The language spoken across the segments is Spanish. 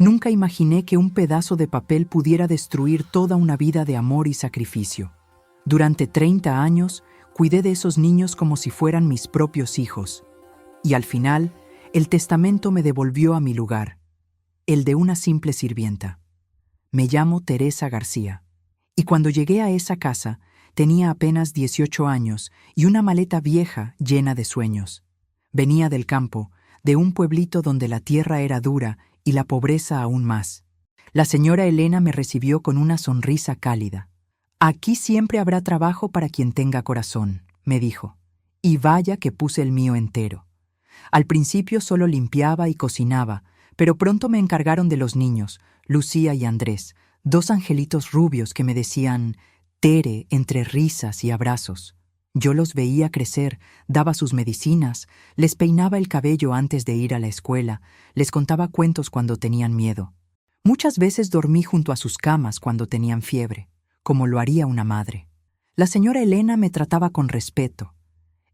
Nunca imaginé que un pedazo de papel pudiera destruir toda una vida de amor y sacrificio. Durante 30 años, cuidé de esos niños como si fueran mis propios hijos. Y al final, el testamento me devolvió a mi lugar, el de una simple sirvienta. Me llamo Teresa García. Y cuando llegué a esa casa, tenía apenas 18 años y una maleta vieja llena de sueños. Venía del campo, de un pueblito donde la tierra era dura y la pobreza aún más. La señora Elena me recibió con una sonrisa cálida. «Aquí siempre habrá trabajo para quien tenga corazón», me dijo. Y vaya que puse el mío entero. Al principio solo limpiaba y cocinaba, pero pronto me encargaron de los niños, Lucía y Andrés, dos angelitos rubios que me decían «Tere» entre risas y abrazos. Yo los veía crecer, daba sus medicinas, les peinaba el cabello antes de ir a la escuela, les contaba cuentos cuando tenían miedo. Muchas veces dormí junto a sus camas cuando tenían fiebre, como lo haría una madre. La señora Elena me trataba con respeto.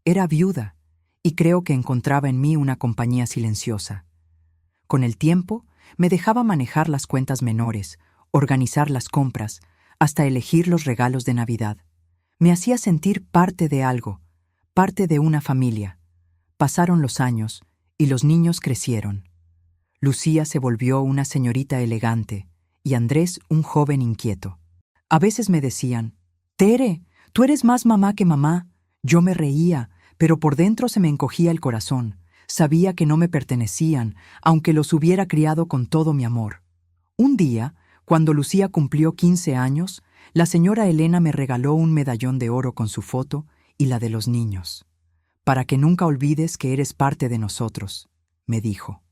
Era viuda, y creo que encontraba en mí una compañía silenciosa. Con el tiempo, me dejaba manejar las cuentas menores, organizar las compras, hasta elegir los regalos de Navidad. Me hacía sentir parte de algo, parte de una familia. Pasaron los años y los niños crecieron. Lucía se volvió una señorita elegante y Andrés un joven inquieto. A veces me decían, «Tere, tú eres más mamá que mamá». Yo me reía, pero por dentro se me encogía el corazón. Sabía que no me pertenecían, aunque los hubiera criado con todo mi amor. Un día, cuando Lucía cumplió 15 años, la señora Elena me regaló un medallón de oro con su foto y la de los niños. «Para que nunca olvides que eres parte de nosotros», me dijo.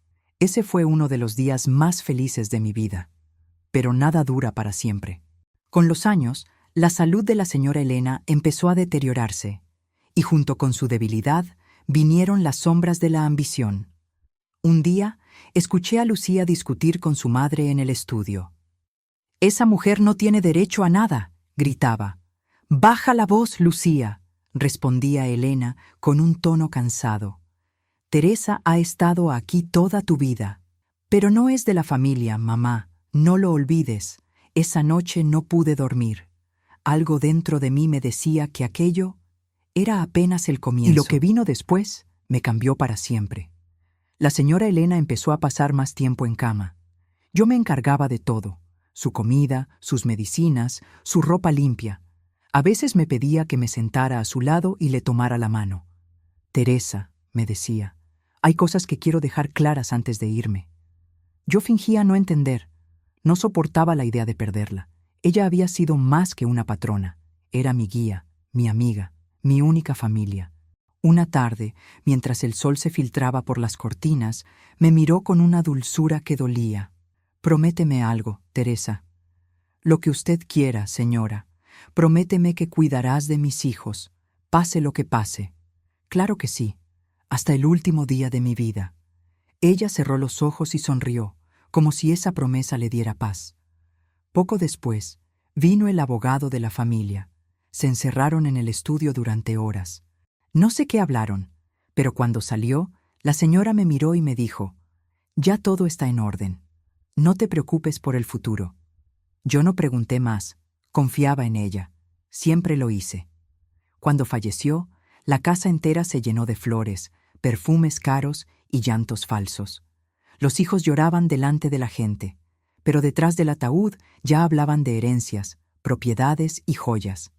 Ese fue uno de los días más felices de mi vida. Pero nada dura para siempre. Con los años, la salud de la señora Elena empezó a deteriorarse, y junto con su debilidad vinieron las sombras de la ambición. Un día, escuché a Lucía discutir con su madre en el estudio. «Esa mujer no tiene derecho a nada», gritaba. «Baja la voz, Lucía», respondía Elena con un tono cansado. «Teresa ha estado aquí toda tu vida». «Pero no es de la familia, mamá, no lo olvides. Esa noche no pude dormir. Algo dentro de mí me decía que aquello era apenas el comienzo. Y lo que vino después me cambió para siempre». La señora Elena empezó a pasar más tiempo en cama. Yo me encargaba de todo. Su comida, sus medicinas, su ropa limpia. A veces me pedía que me sentara a su lado y le tomara la mano. «Teresa», me decía, «hay cosas que quiero dejar claras antes de irme». Yo fingía no entender. No soportaba la idea de perderla. Ella había sido más que una patrona. Era mi guía, mi amiga, mi única familia. Una tarde, mientras el sol se filtraba por las cortinas, me miró con una dulzura que dolía. «Prométeme algo, Teresa». «Lo que usted quiera, señora. Prométeme que cuidarás de mis hijos, pase lo que pase». «Claro que sí, hasta el último día de mi vida». Ella cerró los ojos y sonrió, como si esa promesa le diera paz. Poco después, vino el abogado de la familia. Se encerraron en el estudio durante horas. No sé qué hablaron, pero cuando salió, la señora me miró y me dijo, «Ya todo está en orden. No te preocupes por el futuro». Yo no pregunté más, confiaba en ella. Siempre lo hice. Cuando falleció, la casa entera se llenó de flores, perfumes caros y llantos falsos. Los hijos lloraban delante de la gente, pero detrás del ataúd ya hablaban de herencias, propiedades y joyas.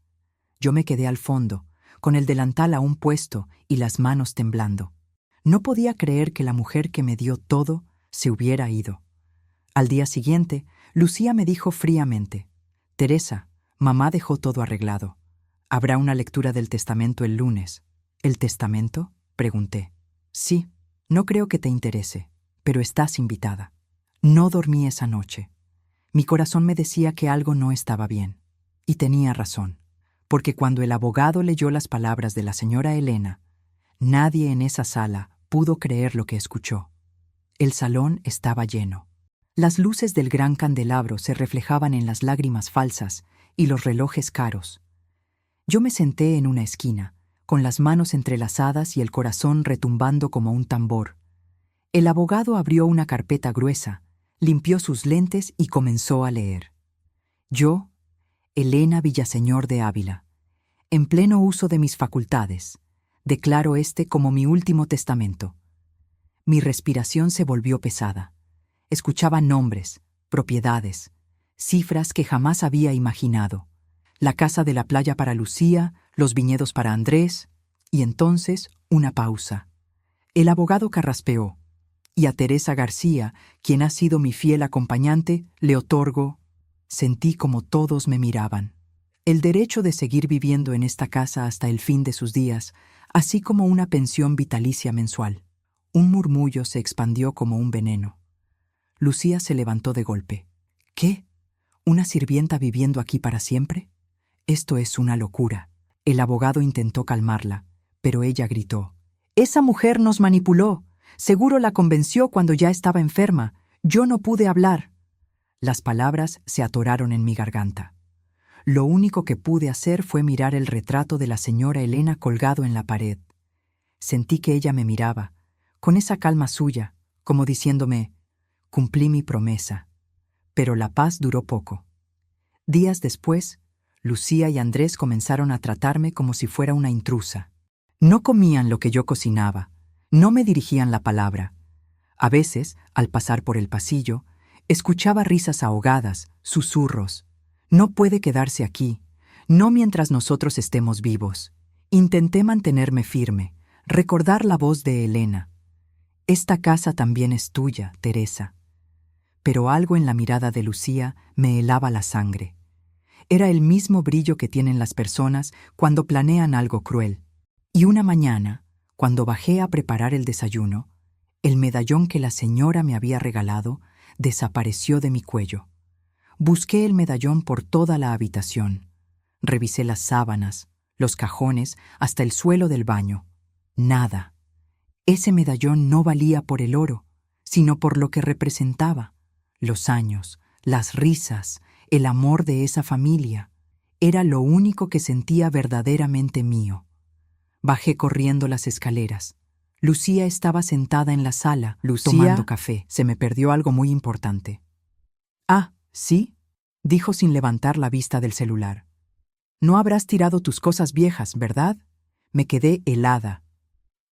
Yo me quedé al fondo, con el delantal aún puesto y las manos temblando. No podía creer que la mujer que me dio todo se hubiera ido. Al día siguiente, Lucía me dijo fríamente, «Teresa, mamá dejó todo arreglado. Habrá una lectura del testamento el lunes». «¿El testamento?», pregunté. «Sí, no creo que te interese, pero estás invitada». No dormí esa noche. Mi corazón me decía que algo no estaba bien. Y tenía razón, porque cuando el abogado leyó las palabras de la señora Elena, nadie en esa sala pudo creer lo que escuchó. El salón estaba lleno. Las luces del gran candelabro se reflejaban en las lágrimas falsas y los relojes caros. Yo me senté en una esquina, con las manos entrelazadas y el corazón retumbando como un tambor. El abogado abrió una carpeta gruesa, Limpió sus lentes y comenzó a leer. Yo, Elena Villaseñor de Ávila, en pleno uso de mis facultades, declaro este como mi último testamento. Mi respiración se volvió pesada. Escuchaba nombres, propiedades, cifras que jamás había imaginado. La casa de la playa para Lucía, los viñedos para Andrés, y entonces una pausa. El abogado carraspeó, y a Teresa García, quien ha sido mi fiel acompañante, le otorgo. Sentí como todos me miraban. El derecho de seguir viviendo en esta casa hasta el fin de sus días, así como una pensión vitalicia mensual. Un murmullo se expandió como un veneno. Lucía se levantó de golpe. ¿Qué? ¿Una sirvienta viviendo aquí para siempre? Esto es una locura. El abogado intentó calmarla, pero ella gritó. «Esa mujer nos manipuló. Seguro la convenció cuando ya estaba enferma. Yo no pude hablar». Las palabras se atoraron en mi garganta. Lo único que pude hacer fue mirar el retrato de la señora Elena colgado en la pared. Sentí que ella me miraba, con esa calma suya, como diciéndome, cumplí mi promesa. Pero la paz duró poco. Días después, Lucía y Andrés comenzaron a tratarme como si fuera una intrusa. No comían lo que yo cocinaba, no me dirigían la palabra. A veces, al pasar por el pasillo, escuchaba risas ahogadas, susurros. No puede quedarse aquí, no mientras nosotros estemos vivos. Intenté mantenerme firme, recordar la voz de Elena. Esta casa también es tuya, Teresa. Pero algo en la mirada de Lucía me helaba la sangre. Era el mismo brillo que tienen las personas cuando planean algo cruel. Y una mañana, cuando bajé a preparar el desayuno, el medallón que la señora me había regalado desapareció de mi cuello. Busqué el medallón por toda la habitación. Revisé las sábanas, los cajones, hasta el suelo del baño. Nada. Ese medallón no valía por el oro, sino por lo que representaba. Los años, las risas, el amor de esa familia. Era lo único que sentía verdaderamente mío. Bajé corriendo las escaleras. Lucía estaba sentada en la sala, tomando café. Se me perdió algo muy importante. «Ah, ¿sí?», dijo sin levantar la vista del celular. «No habrás tirado tus cosas viejas, ¿verdad?». Me quedé helada.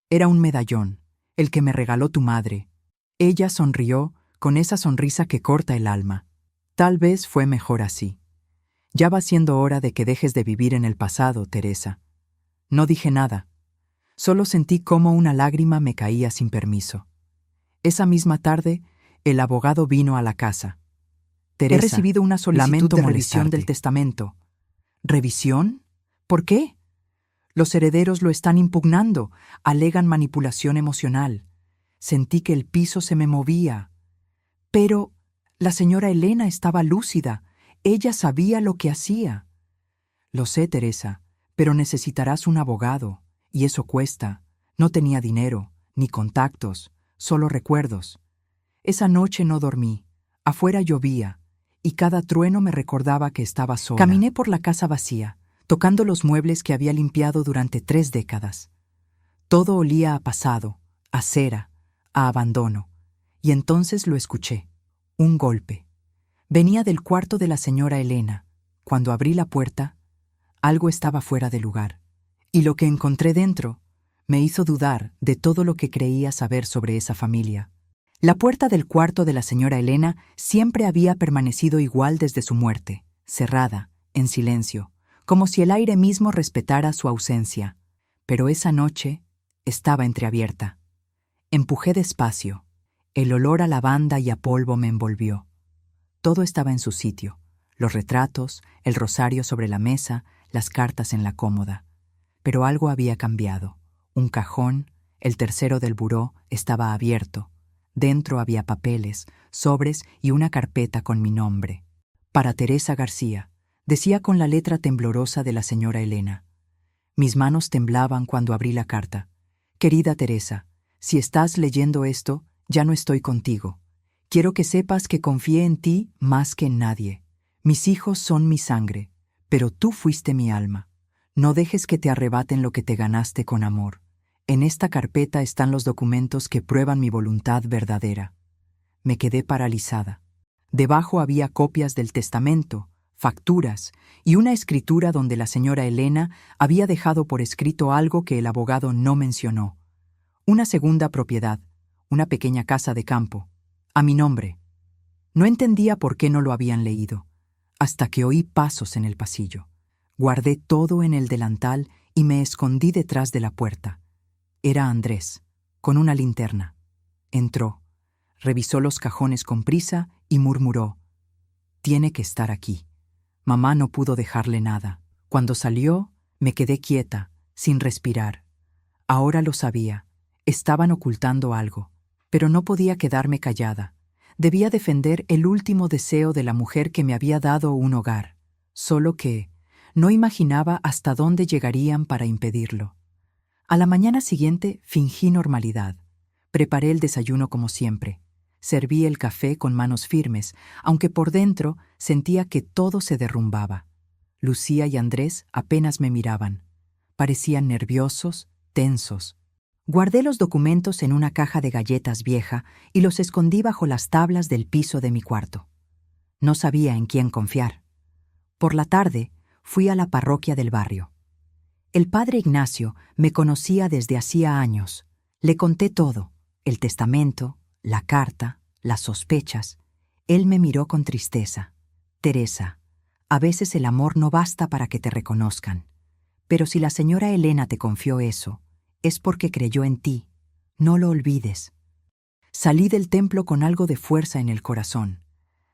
Era un medallón, el que me regaló tu madre. Ella sonrió con esa sonrisa que corta el alma. Tal vez fue mejor así. Ya va siendo hora de que dejes de vivir en el pasado, Teresa. No dije nada. Solo sentí cómo una lágrima me caía sin permiso. Esa misma tarde, el abogado vino a la casa. «Teresa, he recibido una solicitud de revisión del testamento». «¿Revisión? ¿Por qué?». «Los herederos lo están impugnando, alegan manipulación emocional». Sentí que el piso se me movía. Pero la señora Elena estaba lúcida. Ella sabía lo que hacía. «Lo sé, Teresa, pero necesitarás un abogado, y eso cuesta». No tenía dinero, ni contactos, solo recuerdos. Esa noche no dormí. Afuera llovía, y cada trueno me recordaba que estaba sola. Caminé por la casa vacía, tocando los muebles que había limpiado durante 3 décadas. Todo olía a pasado, a cera, a abandono. Y entonces lo escuché. Un golpe. Venía del cuarto de la señora Elena. Cuando abrí la puerta, algo estaba fuera de lugar. Y lo que encontré dentro me hizo dudar de todo lo que creía saber sobre esa familia. La puerta del cuarto de la señora Elena siempre había permanecido igual desde su muerte, cerrada, en silencio, como si el aire mismo respetara su ausencia. Pero esa noche estaba entreabierta. Empujé despacio. El olor a lavanda y a polvo me envolvió. Todo estaba en su sitio. Los retratos, el rosario sobre la mesa, las cartas en la cómoda. Pero algo había cambiado. Un cajón, el tercero del buró, estaba abierto. Dentro había papeles, sobres y una carpeta con mi nombre. «Para Teresa García», decía con la letra temblorosa de la señora Elena. Mis manos temblaban cuando abrí la carta. «Querida Teresa, si estás leyendo esto, ya no estoy contigo. Quiero que sepas que confié en ti más que en nadie. Mis hijos son mi sangre, pero tú fuiste mi alma. No dejes que te arrebaten lo que te ganaste con amor. En esta carpeta están los documentos que prueban mi voluntad verdadera. Me quedé paralizada. Debajo había copias del testamento, facturas y una escritura donde la señora Elena había dejado por escrito algo que el abogado no mencionó. Una segunda propiedad, una pequeña casa de campo, a mi nombre. No entendía por qué no lo habían leído, hasta que oí pasos en el pasillo. Guardé todo en el delantal y me escondí detrás de la puerta. Era Andrés, con una linterna. Entró, revisó los cajones con prisa y murmuró: «Tiene que estar aquí». Mamá no pudo dejarle nada. Cuando salió, me quedé quieta, sin respirar. Ahora lo sabía. Estaban ocultando algo, pero no podía quedarme callada. Debía defender el último deseo de la mujer que me había dado un hogar, solo que no imaginaba hasta dónde llegarían para impedirlo. A la mañana siguiente fingí normalidad. Preparé el desayuno como siempre. Serví el café con manos firmes, aunque por dentro sentía que todo se derrumbaba. Lucía y Andrés apenas me miraban. Parecían nerviosos, tensos. Guardé los documentos en una caja de galletas vieja y los escondí bajo las tablas del piso de mi cuarto. No sabía en quién confiar. Por la tarde, fui a la parroquia del barrio. El padre Ignacio me conocía desde hacía años. Le conté todo, el testamento, la carta, las sospechas. Él me miró con tristeza. «Teresa, a veces el amor no basta para que te reconozcan. Pero si la señora Elena te confió eso, es porque creyó en ti. No lo olvides». Salí del templo con algo de fuerza en el corazón.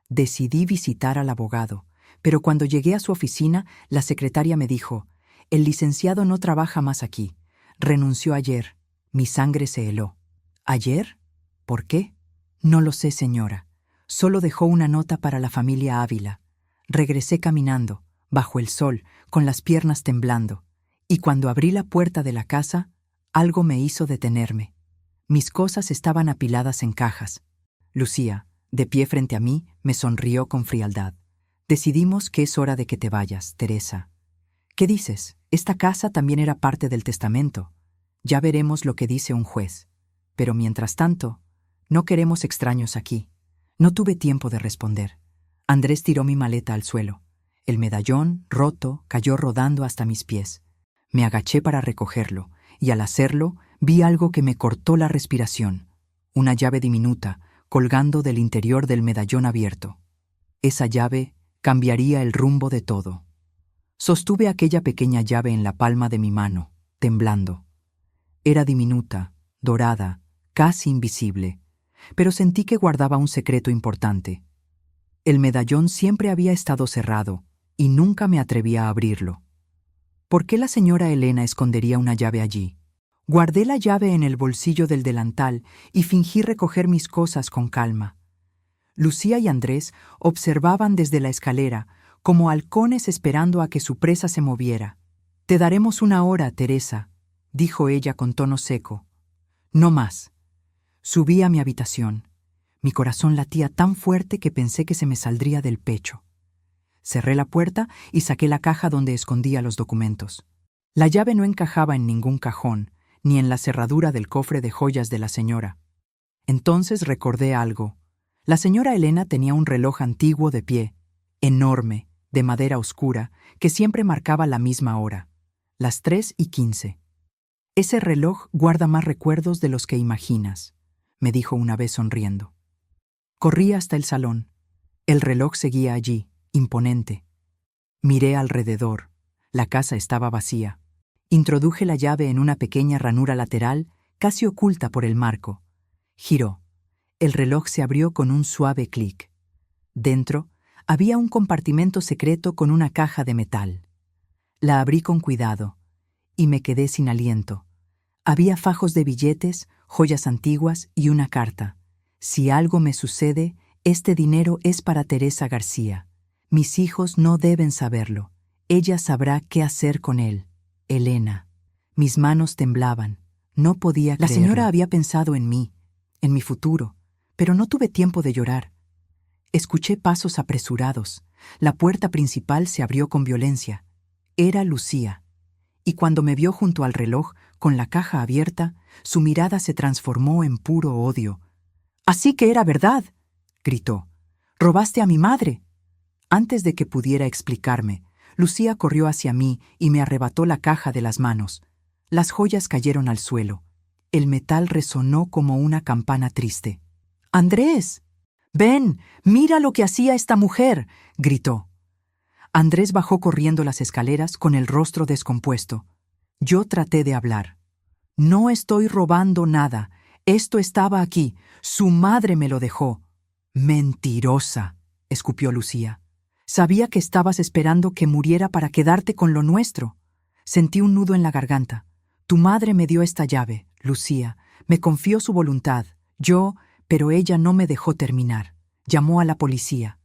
Decidí visitar al abogado, pero cuando llegué a su oficina, la secretaria me dijo: «El licenciado no trabaja más aquí. Renunció ayer». Mi sangre se heló. ¿Ayer? ¿Por qué? No lo sé, señora. Solo dejó una nota para la familia Ávila. Regresé caminando, bajo el sol, con las piernas temblando, y cuando abrí la puerta de la casa, algo me hizo detenerme. Mis cosas estaban apiladas en cajas. Lucía, de pie frente a mí, me sonrió con frialdad. «Decidimos que es hora de que te vayas, Teresa». «¿Qué dices? Esta casa también era parte del testamento. Ya veremos lo que dice un juez. Pero mientras tanto, no queremos extraños aquí». No tuve tiempo de responder. Andrés tiró mi maleta al suelo. El medallón, roto, cayó rodando hasta mis pies. Me agaché para recogerlo, y al hacerlo, vi algo que me cortó la respiración. Una llave diminuta, colgando del interior del medallón abierto. Esa llave cambiaría el rumbo de todo. Sostuve aquella pequeña llave en la palma de mi mano, temblando. Era diminuta, dorada, casi invisible, pero sentí que guardaba un secreto importante. El medallón siempre había estado cerrado y nunca me atrevía a abrirlo. ¿Por qué la señora Elena escondería una llave allí? Guardé la llave en el bolsillo del delantal y fingí recoger mis cosas con calma. Lucía y Andrés observaban desde la escalera, como halcones esperando a que su presa se moviera. «Te daremos una hora, Teresa», dijo ella con tono seco. «No más». Subí a mi habitación. Mi corazón latía tan fuerte que pensé que se me saldría del pecho. Cerré la puerta y saqué la caja donde escondía los documentos. La llave no encajaba en ningún cajón, ni en la cerradura del cofre de joyas de la señora. Entonces recordé algo. La señora Elena tenía un reloj antiguo de pie, enorme, de madera oscura, que siempre marcaba la misma hora, las 3:15. «Ese reloj guarda más recuerdos de los que imaginas», me dijo una vez sonriendo. Corrí hasta el salón. El reloj seguía allí, imponente. Miré alrededor. La casa estaba vacía. Introduje la llave en una pequeña ranura lateral, casi oculta por el marco. Giró. El reloj se abrió con un suave clic. Dentro había un compartimento secreto con una caja de metal. La abrí con cuidado y me quedé sin aliento. Había fajos de billetes, joyas antiguas y una carta. «Si algo me sucede, este dinero es para Teresa García. Mis hijos no deben saberlo. Ella sabrá qué hacer con él. Elena». Mis manos temblaban. No podía creerlo. La señora había pensado en mí, en mi futuro, pero no tuve tiempo de llorar. Escuché pasos apresurados. La puerta principal se abrió con violencia. Era Lucía. Y cuando me vio junto al reloj, con la caja abierta, su mirada se transformó en puro odio. «Así que era verdad», gritó. «¡Robaste a mi madre!». Antes de que pudiera explicarme, Lucía corrió hacia mí y me arrebató la caja de las manos. Las joyas cayeron al suelo. El metal resonó como una campana triste. «¡Andrés! ¡Ven! ¡Mira lo que hacía esta mujer!», gritó. Andrés bajó corriendo las escaleras con el rostro descompuesto. Yo traté de hablar. «No estoy robando nada. Esto estaba aquí. Su madre me lo dejó». «Mentirosa», escupió Lucía. «Sabía que estabas esperando que muriera para quedarte con lo nuestro». Sentí un nudo en la garganta. «Tu madre me dio esta llave, Lucía. Me confió su voluntad. Pero ella no me dejó terminar. Llamó a la policía».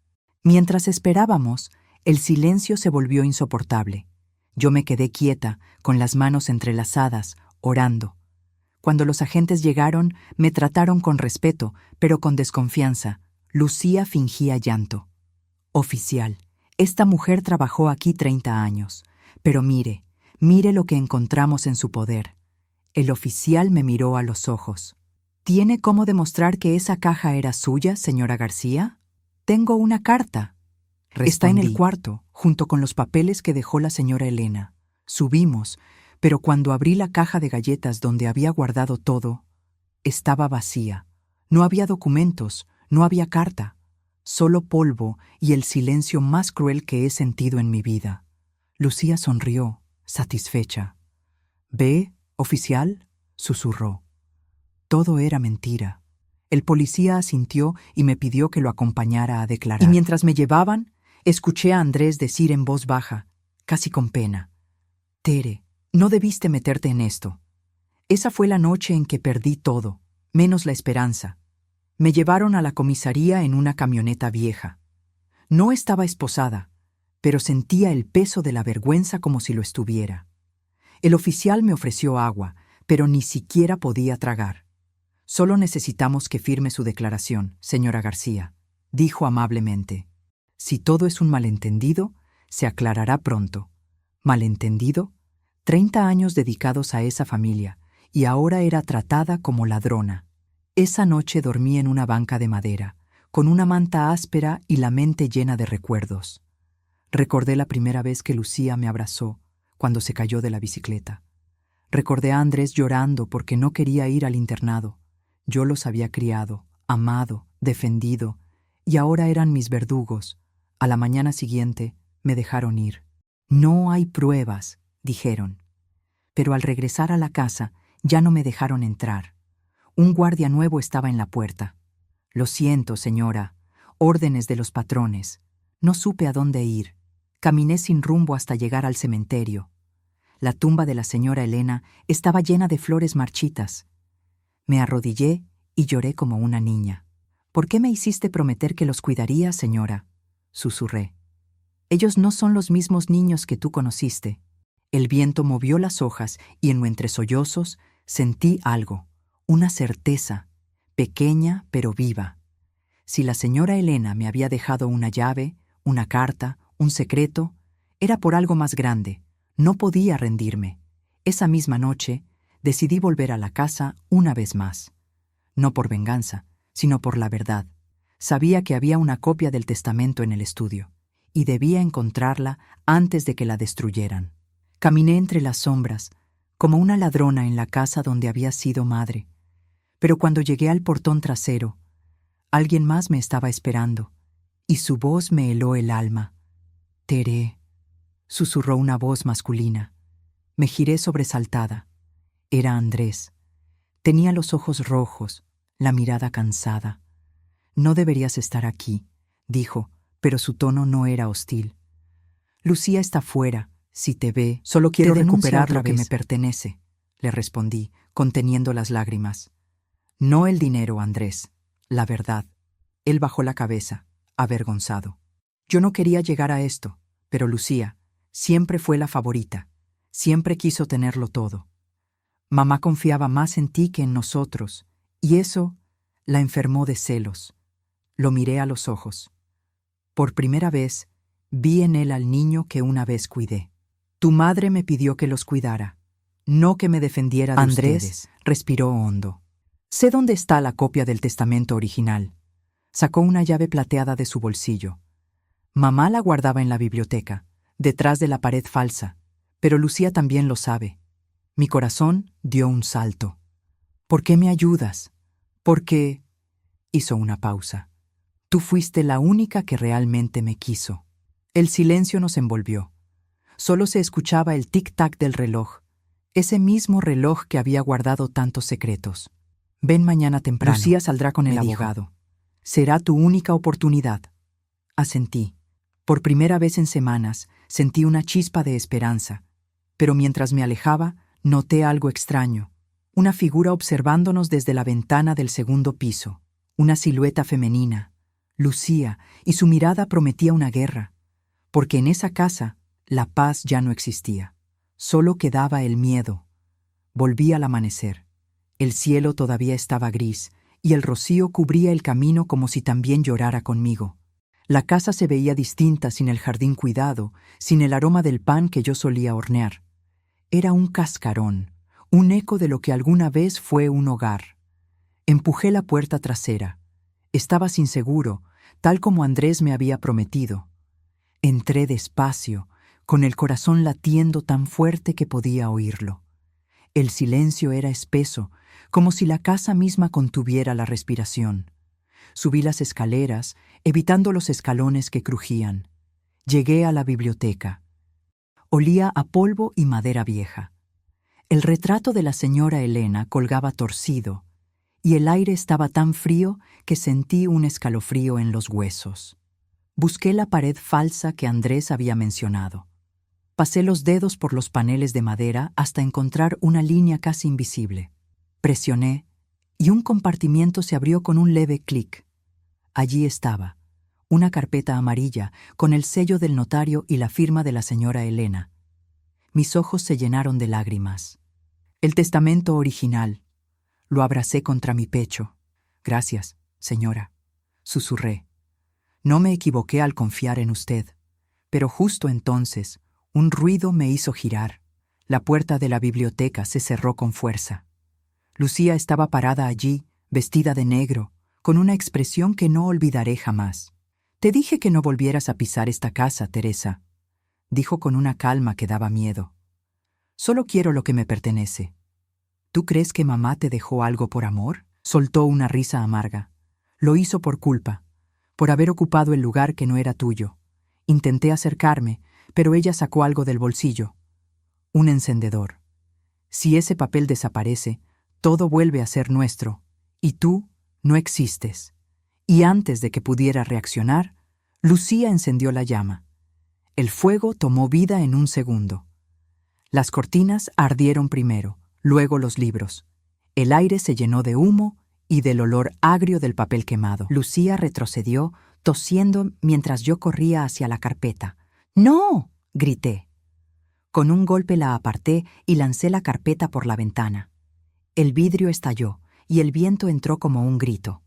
Mientras esperábamos, el silencio se volvió insoportable. Yo me quedé quieta, con las manos entrelazadas, orando. Cuando los agentes llegaron, me trataron con respeto, pero con desconfianza. Lucía fingía llanto. «Oficial, esta mujer trabajó aquí 30 años. Pero mire lo que encontramos en su poder». El oficial me miró a los ojos. «¿Tiene cómo demostrar que esa caja era suya, señora García?». «Tengo una carta», respondí. «Está en el cuarto, junto con los papeles que dejó la señora Elena». Subimos, pero cuando abrí la caja de galletas donde había guardado todo, estaba vacía. No había documentos, no había carta. Solo polvo y el silencio más cruel que he sentido en mi vida. Lucía sonrió, satisfecha. «¿Ve, oficial?», susurró. Todo era mentira. El policía asintió y me pidió que lo acompañara a declarar. Y mientras me llevaban, escuché a Andrés decir en voz baja, casi con pena: «Tere, no debiste meterte en esto. Esa fue la noche en que perdí todo, menos la esperanza». Me llevaron a la comisaría en una camioneta vieja. No estaba esposada, pero sentía el peso de la vergüenza como si lo estuviera. El oficial me ofreció agua, pero ni siquiera podía tragar. «Solo necesitamos que firme su declaración, señora García», dijo amablemente. «Si todo es un malentendido, se aclarará pronto». ¿Malentendido? 30 años dedicados a esa familia, y ahora era tratada como ladrona. Esa noche dormí en una banca de madera, con una manta áspera y la mente llena de recuerdos. Recordé la primera vez que Lucía me abrazó, cuando se cayó de la bicicleta. Recordé a Andrés llorando porque no quería ir al internado. Yo los había criado, amado, defendido, y ahora eran mis verdugos. A la mañana siguiente me dejaron ir. «No hay pruebas», dijeron. Pero al regresar a la casa ya no me dejaron entrar. Un guardia nuevo estaba en la puerta. «Lo siento, señora. Órdenes de los patrones». No supe a dónde ir. Caminé sin rumbo hasta llegar al cementerio. La tumba de la señora Elena estaba llena de flores marchitas. Me arrodillé y lloré como una niña. «¿Por qué me hiciste prometer que los cuidaría, señora?», susurré. «Ellos no son los mismos niños que tú conociste». El viento movió las hojas y entre sollozos sentí algo. Una certeza, pequeña pero viva. Si la señora Elena me había dejado una llave, una carta, un secreto, era por algo más grande. No podía rendirme. Esa misma noche, decidí volver a la casa una vez más. No por venganza, sino por la verdad. Sabía que había una copia del testamento en el estudio, y debía encontrarla antes de que la destruyeran. Caminé entre las sombras, como una ladrona en la casa donde había sido madre. Pero cuando llegué al portón trasero, alguien más me estaba esperando, y su voz me heló el alma. «Tere», susurró una voz masculina. Me giré sobresaltada. Era Andrés. Tenía los ojos rojos, la mirada cansada. «No deberías estar aquí», dijo, pero su tono no era hostil. «Lucía está fuera. Si te ve, solo quiero recuperar lo que me pertenece», le respondí, conteniendo las lágrimas. «No el dinero, Andrés. La verdad». Él bajó la cabeza, avergonzado. Yo no quería llegar a esto, pero Lucía siempre fue la favorita. Siempre quiso tenerlo todo. Mamá confiaba más en ti que en nosotros, y eso la enfermó de celos. Lo miré a los ojos. Por primera vez, vi en él al niño que una vez cuidé. «Tu madre me pidió que los cuidara, no que me defendiera de ustedes». Andrés respiró hondo. «Sé dónde está la copia del testamento original. Sacó una llave plateada de su bolsillo. Mamá la guardaba en la biblioteca, detrás de la pared falsa, pero Lucía también lo sabe. Mi corazón dio un salto. ¿Por qué me ayudas? Porque... Hizo una pausa. Tú fuiste la única que realmente me quiso. El silencio nos envolvió. Solo se escuchaba el tic-tac del reloj, ese mismo reloj que había guardado tantos secretos. Ven mañana temprano. Lucía saldrá con el abogado. Será tu única oportunidad. Asentí. Por primera vez en semanas, sentí una chispa de esperanza, pero mientras me alejaba, noté algo extraño. Una figura observándonos desde la ventana del segundo piso. Una silueta femenina, Lucía, y su mirada prometía una guerra, porque en esa casa la paz ya no existía. Solo quedaba el miedo. Volví al amanecer. El cielo todavía estaba gris, y el rocío cubría el camino como si también llorara conmigo. La casa se veía distinta sin el jardín cuidado, sin el aroma del pan que yo solía hornear. Era un cascarón, un eco de lo que alguna vez fue un hogar. Empujé la puerta trasera. Estabas inseguro, tal como Andrés me había prometido. Entré despacio, con el corazón latiendo tan fuerte que podía oírlo. El silencio era espeso, como si la casa misma contuviera la respiración. Subí las escaleras, evitando los escalones que crujían. Llegué a la biblioteca. Olía a polvo y madera vieja. El retrato de la señora Elena colgaba torcido, y el aire estaba tan frío que sentí un escalofrío en los huesos. Busqué la pared falsa que Andrés había mencionado. Pasé los dedos por los paneles de madera hasta encontrar una línea casi invisible. Presioné, y un compartimiento se abrió con un leve clic. Allí estaba, una carpeta amarilla con el sello del notario y la firma de la señora Elena. Mis ojos se llenaron de lágrimas. El testamento original. Lo abracé contra mi pecho. Gracias, señora, susurré. No me equivoqué al confiar en usted. Pero justo entonces, un ruido me hizo girar. La puerta de la biblioteca se cerró con fuerza. Lucía estaba parada allí, vestida de negro, con una expresión que no olvidaré jamás. Te dije que no volvieras a pisar esta casa, Teresa, dijo con una calma que daba miedo. Solo quiero lo que me pertenece. ¿Tú crees que mamá te dejó algo por amor? Soltó una risa amarga. Lo hizo por culpa, por haber ocupado el lugar que no era tuyo. Intenté acercarme, pero ella sacó algo del bolsillo. Un encendedor. Si ese papel desaparece, todo vuelve a ser nuestro, y tú no existes. Y antes de que pudiera reaccionar, Lucía encendió la llama. El fuego tomó vida en un segundo. Las cortinas ardieron primero, luego los libros. El aire se llenó de humo y del olor agrio del papel quemado. Lucía retrocedió, tosiendo mientras yo corría hacia la carpeta. ¡No!, grité. Con un golpe la aparté y lancé la carpeta por la ventana. El vidrio estalló y el viento entró como un grito.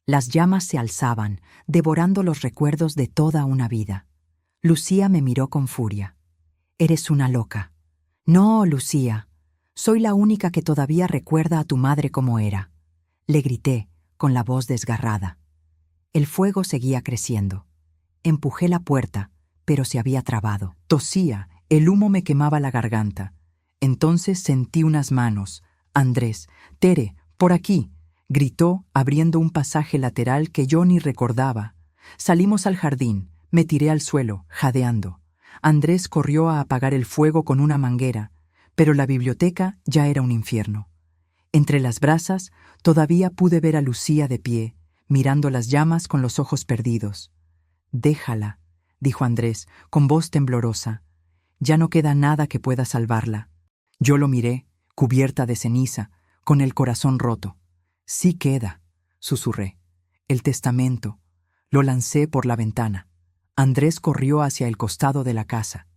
Las llamas se alzaban, devorando los recuerdos de toda una vida. Lucía me miró con furia. «Eres una loca». «No, Lucía. Soy la única que todavía recuerda a tu madre como era», le grité, con la voz desgarrada. El fuego seguía creciendo. Empujé la puerta, pero se había trabado. Tosía, el humo me quemaba la garganta. Entonces sentí unas manos. «Andrés, Tere, por aquí», gritó, abriendo un pasaje lateral que yo ni recordaba. Salimos al jardín, me tiré al suelo, jadeando. Andrés corrió a apagar el fuego con una manguera, pero la biblioteca ya era un infierno. Entre las brasas todavía pude ver a Lucía de pie, mirando las llamas con los ojos perdidos. «Déjala», dijo Andrés, con voz temblorosa. «Ya no queda nada que pueda salvarla». Yo lo miré, cubierta de ceniza, con el corazón roto. «Sí queda», susurré. «El testamento». Lo lancé por la ventana. Andrés corrió hacia el costado de la casa.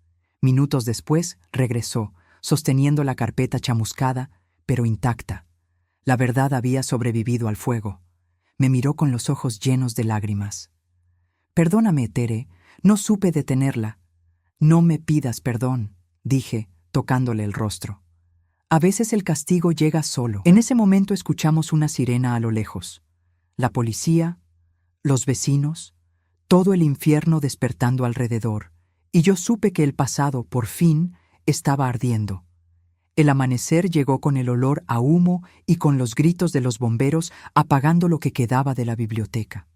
Minutos después regresó, sosteniendo la carpeta chamuscada, pero intacta. La verdad había sobrevivido al fuego. Me miró con los ojos llenos de lágrimas. «Perdóname, Tere, no supe detenerla». «No me pidas perdón», dije, tocándole el rostro. «A veces el castigo llega solo». En ese momento escuchamos una sirena a lo lejos. La policía, los vecinos, todo el infierno despertando alrededor, y yo supe que el pasado, por fin, estaba ardiendo. El amanecer llegó con el olor a humo y con los gritos de los bomberos apagando lo que quedaba de la biblioteca.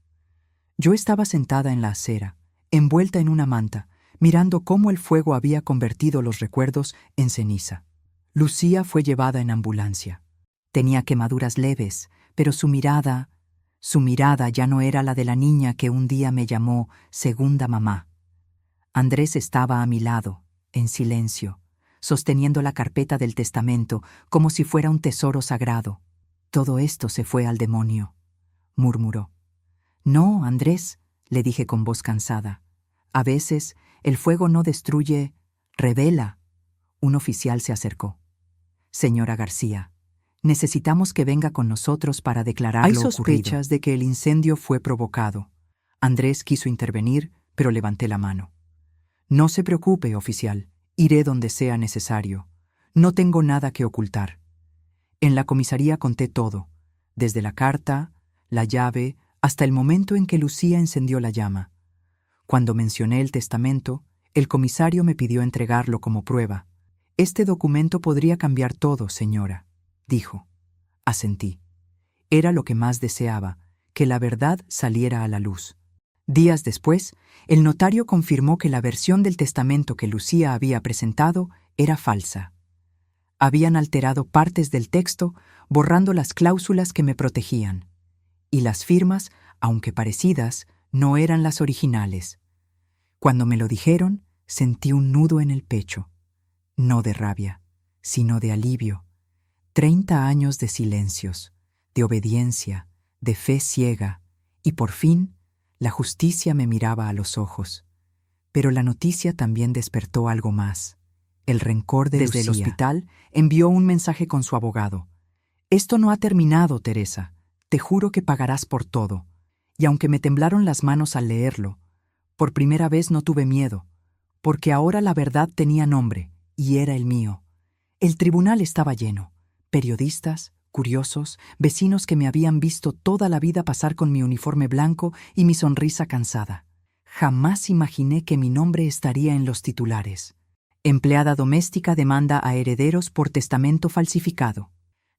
Yo estaba sentada en la acera, envuelta en una manta, mirando cómo el fuego había convertido los recuerdos en ceniza. Lucía fue llevada en ambulancia. Tenía quemaduras leves, pero su mirada ya no era la de la niña que un día me llamó segunda mamá. Andrés estaba a mi lado, en silencio, sosteniendo la carpeta del testamento como si fuera un tesoro sagrado. Todo esto se fue al demonio, murmuró. No, Andrés, le dije con voz cansada. A veces el fuego no destruye, revela. Un oficial se acercó. Señora García, necesitamos que venga con nosotros para declarar lo ocurrido. Hay sospechas de que el incendio fue provocado. Andrés quiso intervenir, pero levanté la mano. No se preocupe, oficial. Iré donde sea necesario. No tengo nada que ocultar. En la comisaría conté todo, desde la carta, la llave, hasta el momento en que Lucía encendió la llama. Cuando mencioné el testamento, el comisario me pidió entregarlo como prueba. Este documento podría cambiar todo, señora, dijo. Asentí. Era lo que más deseaba, que la verdad saliera a la luz. Días después, el notario confirmó que la versión del testamento que Lucía había presentado era falsa. Habían alterado partes del texto, borrando las cláusulas que me protegían. Y las firmas, aunque parecidas, no eran las originales. Cuando me lo dijeron, sentí un nudo en el pecho. No de rabia, sino de alivio. 30 años de silencios, de obediencia, de fe ciega, y por fin, la justicia me miraba a los ojos. Pero la noticia también despertó algo más. El rencor de Lucía. Desde el hospital envió un mensaje con su abogado. Esto no ha terminado, Teresa. Te juro que pagarás por todo. Y aunque me temblaron las manos al leerlo, por primera vez no tuve miedo, porque ahora la verdad tenía nombre, y era el mío. El tribunal estaba lleno. Periodistas, curiosos, vecinos que me habían visto toda la vida pasar con mi uniforme blanco y mi sonrisa cansada. Jamás imaginé que mi nombre estaría en los titulares. Empleada doméstica demanda a herederos por testamento falsificado.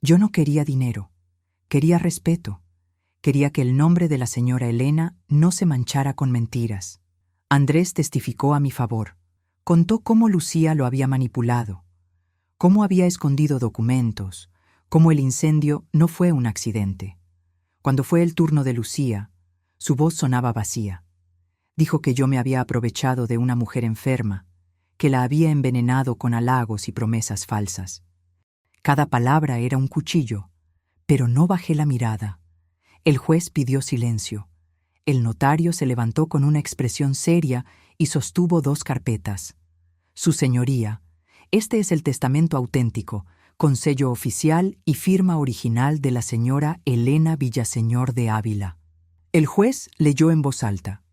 Yo no quería dinero. Quería respeto. Quería que el nombre de la señora Elena no se manchara con mentiras. Andrés testificó a mi favor. Contó cómo Lucía lo había manipulado, cómo había escondido documentos, cómo el incendio no fue un accidente. Cuando fue el turno de Lucía, su voz sonaba vacía. Dijo que yo me había aprovechado de una mujer enferma, que la había envenenado con halagos y promesas falsas. Cada palabra era un cuchillo, pero no bajé la mirada. El juez pidió silencio. El notario se levantó con una expresión seria y sostuvo 2 carpetas. Su señoría, este es el testamento auténtico, con sello oficial y firma original de la señora Elena Villaseñor de Ávila. El juez leyó en voz alta.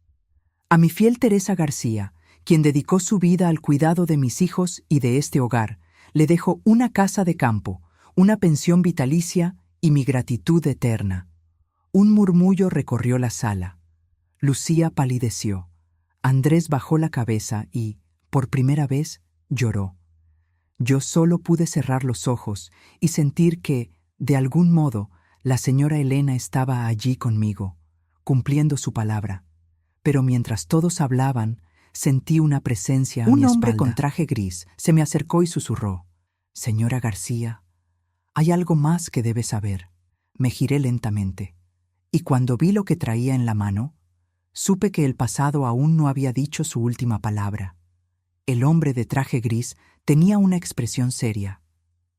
A mi fiel Teresa García, quien dedicó su vida al cuidado de mis hijos y de este hogar, le dejo una casa de campo, una pensión vitalicia y mi gratitud eterna. Un murmullo recorrió la sala. Lucía palideció. Andrés bajó la cabeza y, por primera vez, lloró. Yo solo pude cerrar los ojos y sentir que, de algún modo, la señora Elena estaba allí conmigo, cumpliendo su palabra. Pero mientras todos hablaban, sentí una presencia a mi espalda. Un hombre con traje gris se me acercó y susurró. Señora García, hay algo más que debe saber. Me giré lentamente, y cuando vi lo que traía en la mano, supe que el pasado aún no había dicho su última palabra. El hombre de traje gris tenía una expresión seria,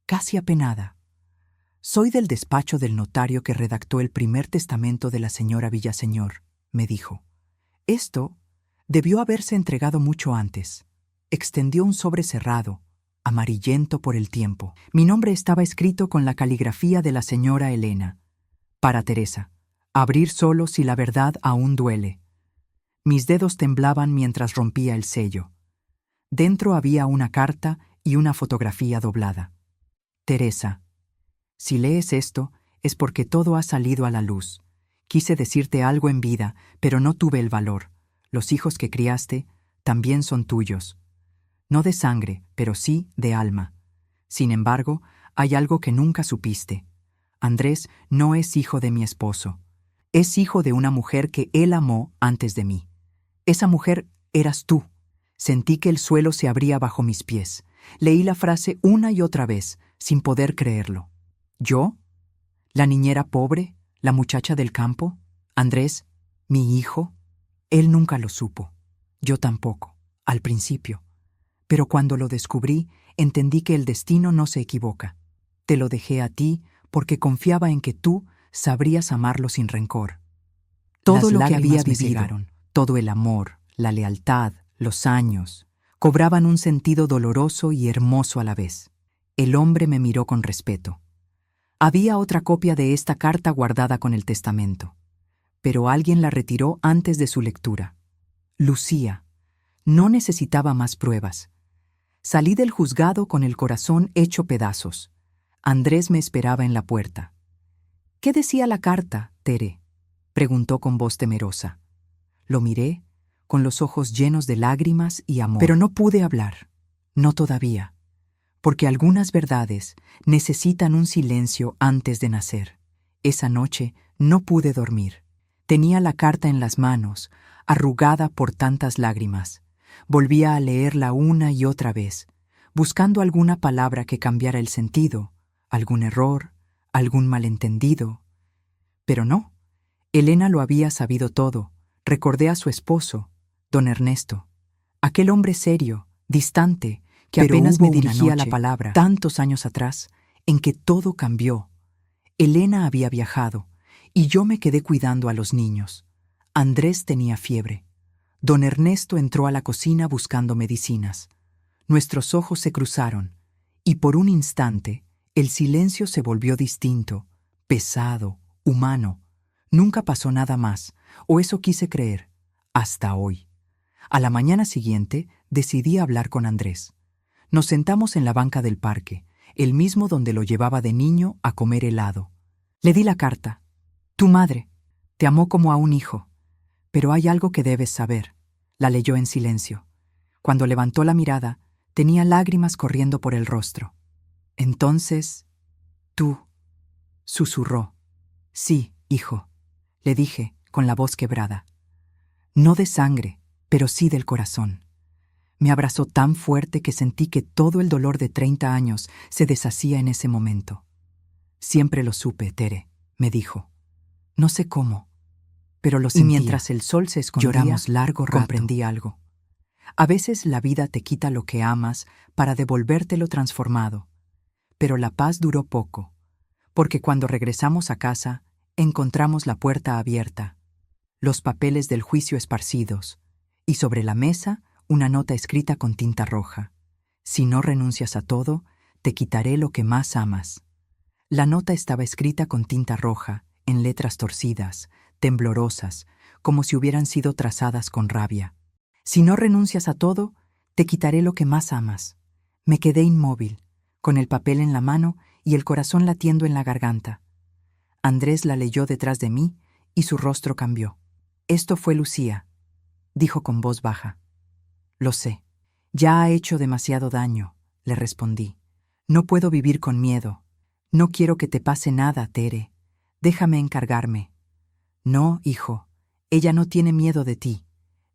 casi apenada. Soy del despacho del notario que redactó el primer testamento de la señora Villaseñor, me dijo. Esto debió haberse entregado mucho antes. Extendió un sobre cerrado, amarillento por el tiempo. Mi nombre estaba escrito con la caligrafía de la señora Elena. Para Teresa, abrir solo si la verdad aún duele. Mis dedos temblaban mientras rompía el sello. Dentro había una carta y una fotografía doblada. Teresa, si lees esto es porque todo ha salido a la luz. Quise decirte algo en vida, pero no tuve el valor. Los hijos que criaste también son tuyos. No de sangre, pero sí de alma. Sin embargo, hay algo que nunca supiste. Andrés no es hijo de mi esposo. Es hijo de una mujer que él amó antes de mí. Esa mujer eras tú. Sentí que el suelo se abría bajo mis pies. Leí la frase una y otra vez, sin poder creerlo. ¿Yo? ¿La niñera pobre? ¿La muchacha del campo? ¿Andrés? ¿Mi hijo? Él nunca lo supo. Yo tampoco, al principio. Pero cuando lo descubrí, entendí que el destino no se equivoca. Te lo dejé a ti porque confiaba en que tú sabrías amarlo sin rencor. Todo lo que había vivido, todo el amor, la lealtad, los años, cobraban un sentido doloroso y hermoso a la vez. El hombre me miró con respeto. Había otra copia de esta carta guardada con el testamento, pero alguien la retiró antes de su lectura. Lucía. No necesitaba más pruebas. Salí del juzgado con el corazón hecho pedazos. Andrés me esperaba en la puerta. ¿Qué decía la carta, Tere?, preguntó con voz temerosa. Lo miré, con los ojos llenos de lágrimas y amor. Pero no pude hablar. No todavía. Porque algunas verdades necesitan un silencio antes de nacer. Esa noche no pude dormir. Tenía la carta en las manos, arrugada por tantas lágrimas. Volvía a leerla una y otra vez, buscando alguna palabra que cambiara el sentido, algún error, algún malentendido. Pero no. Elena lo había sabido todo. Recordé a su esposo, don Ernesto, aquel hombre serio, distante, que apenas me dirigía la palabra, tantos años atrás, en que todo cambió. Elena había viajado, y yo me quedé cuidando a los niños. Andrés tenía fiebre. Don Ernesto entró a la cocina buscando medicinas. Nuestros ojos se cruzaron, y por un instante el silencio se volvió distinto, pesado, humano. Nunca pasó nada más, o eso quise creer, hasta hoy. A la mañana siguiente decidí hablar con Andrés. Nos sentamos en la banca del parque, el mismo donde lo llevaba de niño a comer helado. Le di la carta. Tu madre te amó como a un hijo, pero hay algo que debes saber. La leyó en silencio. Cuando levantó la mirada, tenía lágrimas corriendo por el rostro. Entonces, tú, susurró. Sí, hijo, le dije, con la voz quebrada. No de sangre, pero sí del corazón. Me abrazó tan fuerte que sentí que todo el dolor de 30 años se deshacía en ese momento. Siempre lo supe, Tere, me dijo. No sé cómo, pero lo sentía. Y mientras el sol se escondía, lloramos largo rato. Comprendí algo. A veces la vida te quita lo que amas para devolvértelo transformado. Pero la paz duró poco, porque cuando regresamos a casa, encontramos la puerta abierta, los papeles del juicio esparcidos, y sobre la mesa una nota escrita con tinta roja. Si no renuncias a todo, te quitaré lo que más amas. La nota estaba escrita con tinta roja, en letras torcidas, temblorosas, como si hubieran sido trazadas con rabia. Si no renuncias a todo, te quitaré lo que más amas. Me quedé inmóvil, con el papel en la mano y el corazón latiendo en la garganta. Andrés la leyó detrás de mí y su rostro cambió. Esto fue Lucía, dijo con voz baja. Lo sé. Ya ha hecho demasiado daño, le respondí. No puedo vivir con miedo. No quiero que te pase nada, Tere. Déjame encargarme. No, hijo, ella no tiene miedo de ti.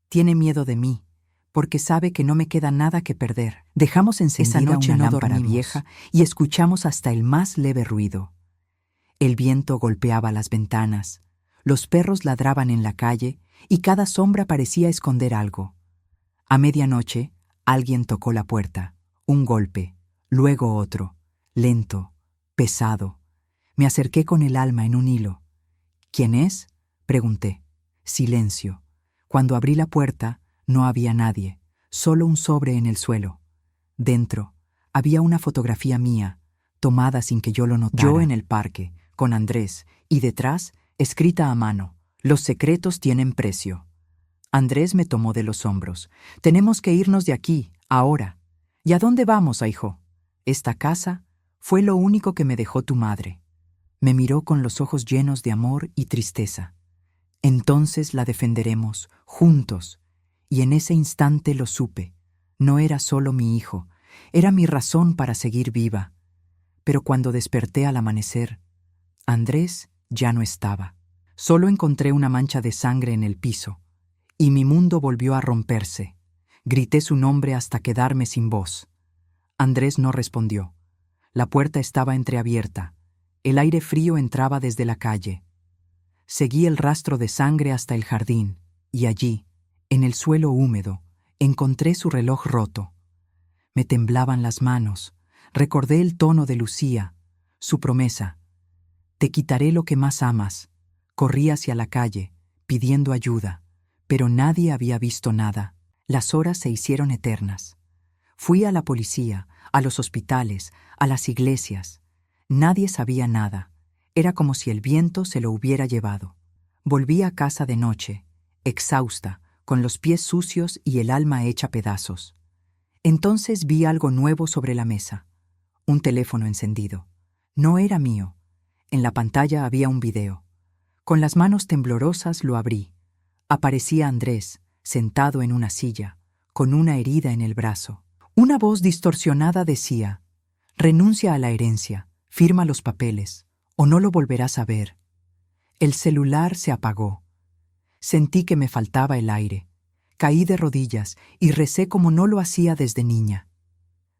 Tiene miedo de mí, porque sabe que no me queda nada que perder. Dejamos encendida esa noche una lámpara vieja y escuchamos hasta el más leve ruido. El viento golpeaba las ventanas, los perros ladraban en la calle y cada sombra parecía esconder algo. A medianoche, alguien tocó la puerta. Un golpe, luego otro, lento, pesado. Me acerqué con el alma en un hilo. ¿Quién es?, pregunté. Silencio. Cuando abrí la puerta, no había nadie, solo un sobre en el suelo. Dentro, había una fotografía mía, tomada sin que yo lo notara. Yo en el parque, con Andrés, y detrás, escrita a mano: los secretos tienen precio. Andrés me tomó de los hombros. Tenemos que irnos de aquí, ahora. ¿Y a dónde vamos, hijo? Esta casa fue lo único que me dejó tu madre. Me miró con los ojos llenos de amor y tristeza. Entonces la defenderemos, juntos. Y en ese instante lo supe. No era solo mi hijo, era mi razón para seguir viva. Pero cuando desperté al amanecer, Andrés ya no estaba. Solo encontré una mancha de sangre en el piso, y mi mundo volvió a romperse. Grité su nombre hasta quedarme sin voz. Andrés no respondió. La puerta estaba entreabierta. El aire frío entraba desde la calle. Seguí el rastro de sangre hasta el jardín, y allí, en el suelo húmedo, encontré su reloj roto. Me temblaban las manos. Recordé el tono de Lucía, su promesa. Te quitaré lo que más amas. Corrí hacia la calle, pidiendo ayuda, pero nadie había visto nada. Las horas se hicieron eternas. Fui a la policía, a los hospitales, a las iglesias. Nadie sabía nada. Era como si el viento se lo hubiera llevado. Volví a casa de noche, exhausta, con los pies sucios y el alma hecha pedazos. Entonces vi algo nuevo sobre la mesa. Un teléfono encendido. No era mío. En la pantalla había un video. Con las manos temblorosas lo abrí. Aparecía Andrés, sentado en una silla, con una herida en el brazo. Una voz distorsionada decía: renuncia a la herencia, firma los papeles, o no lo volverás a ver. El celular se apagó. Sentí que me faltaba el aire. Caí de rodillas y recé como no lo hacía desde niña.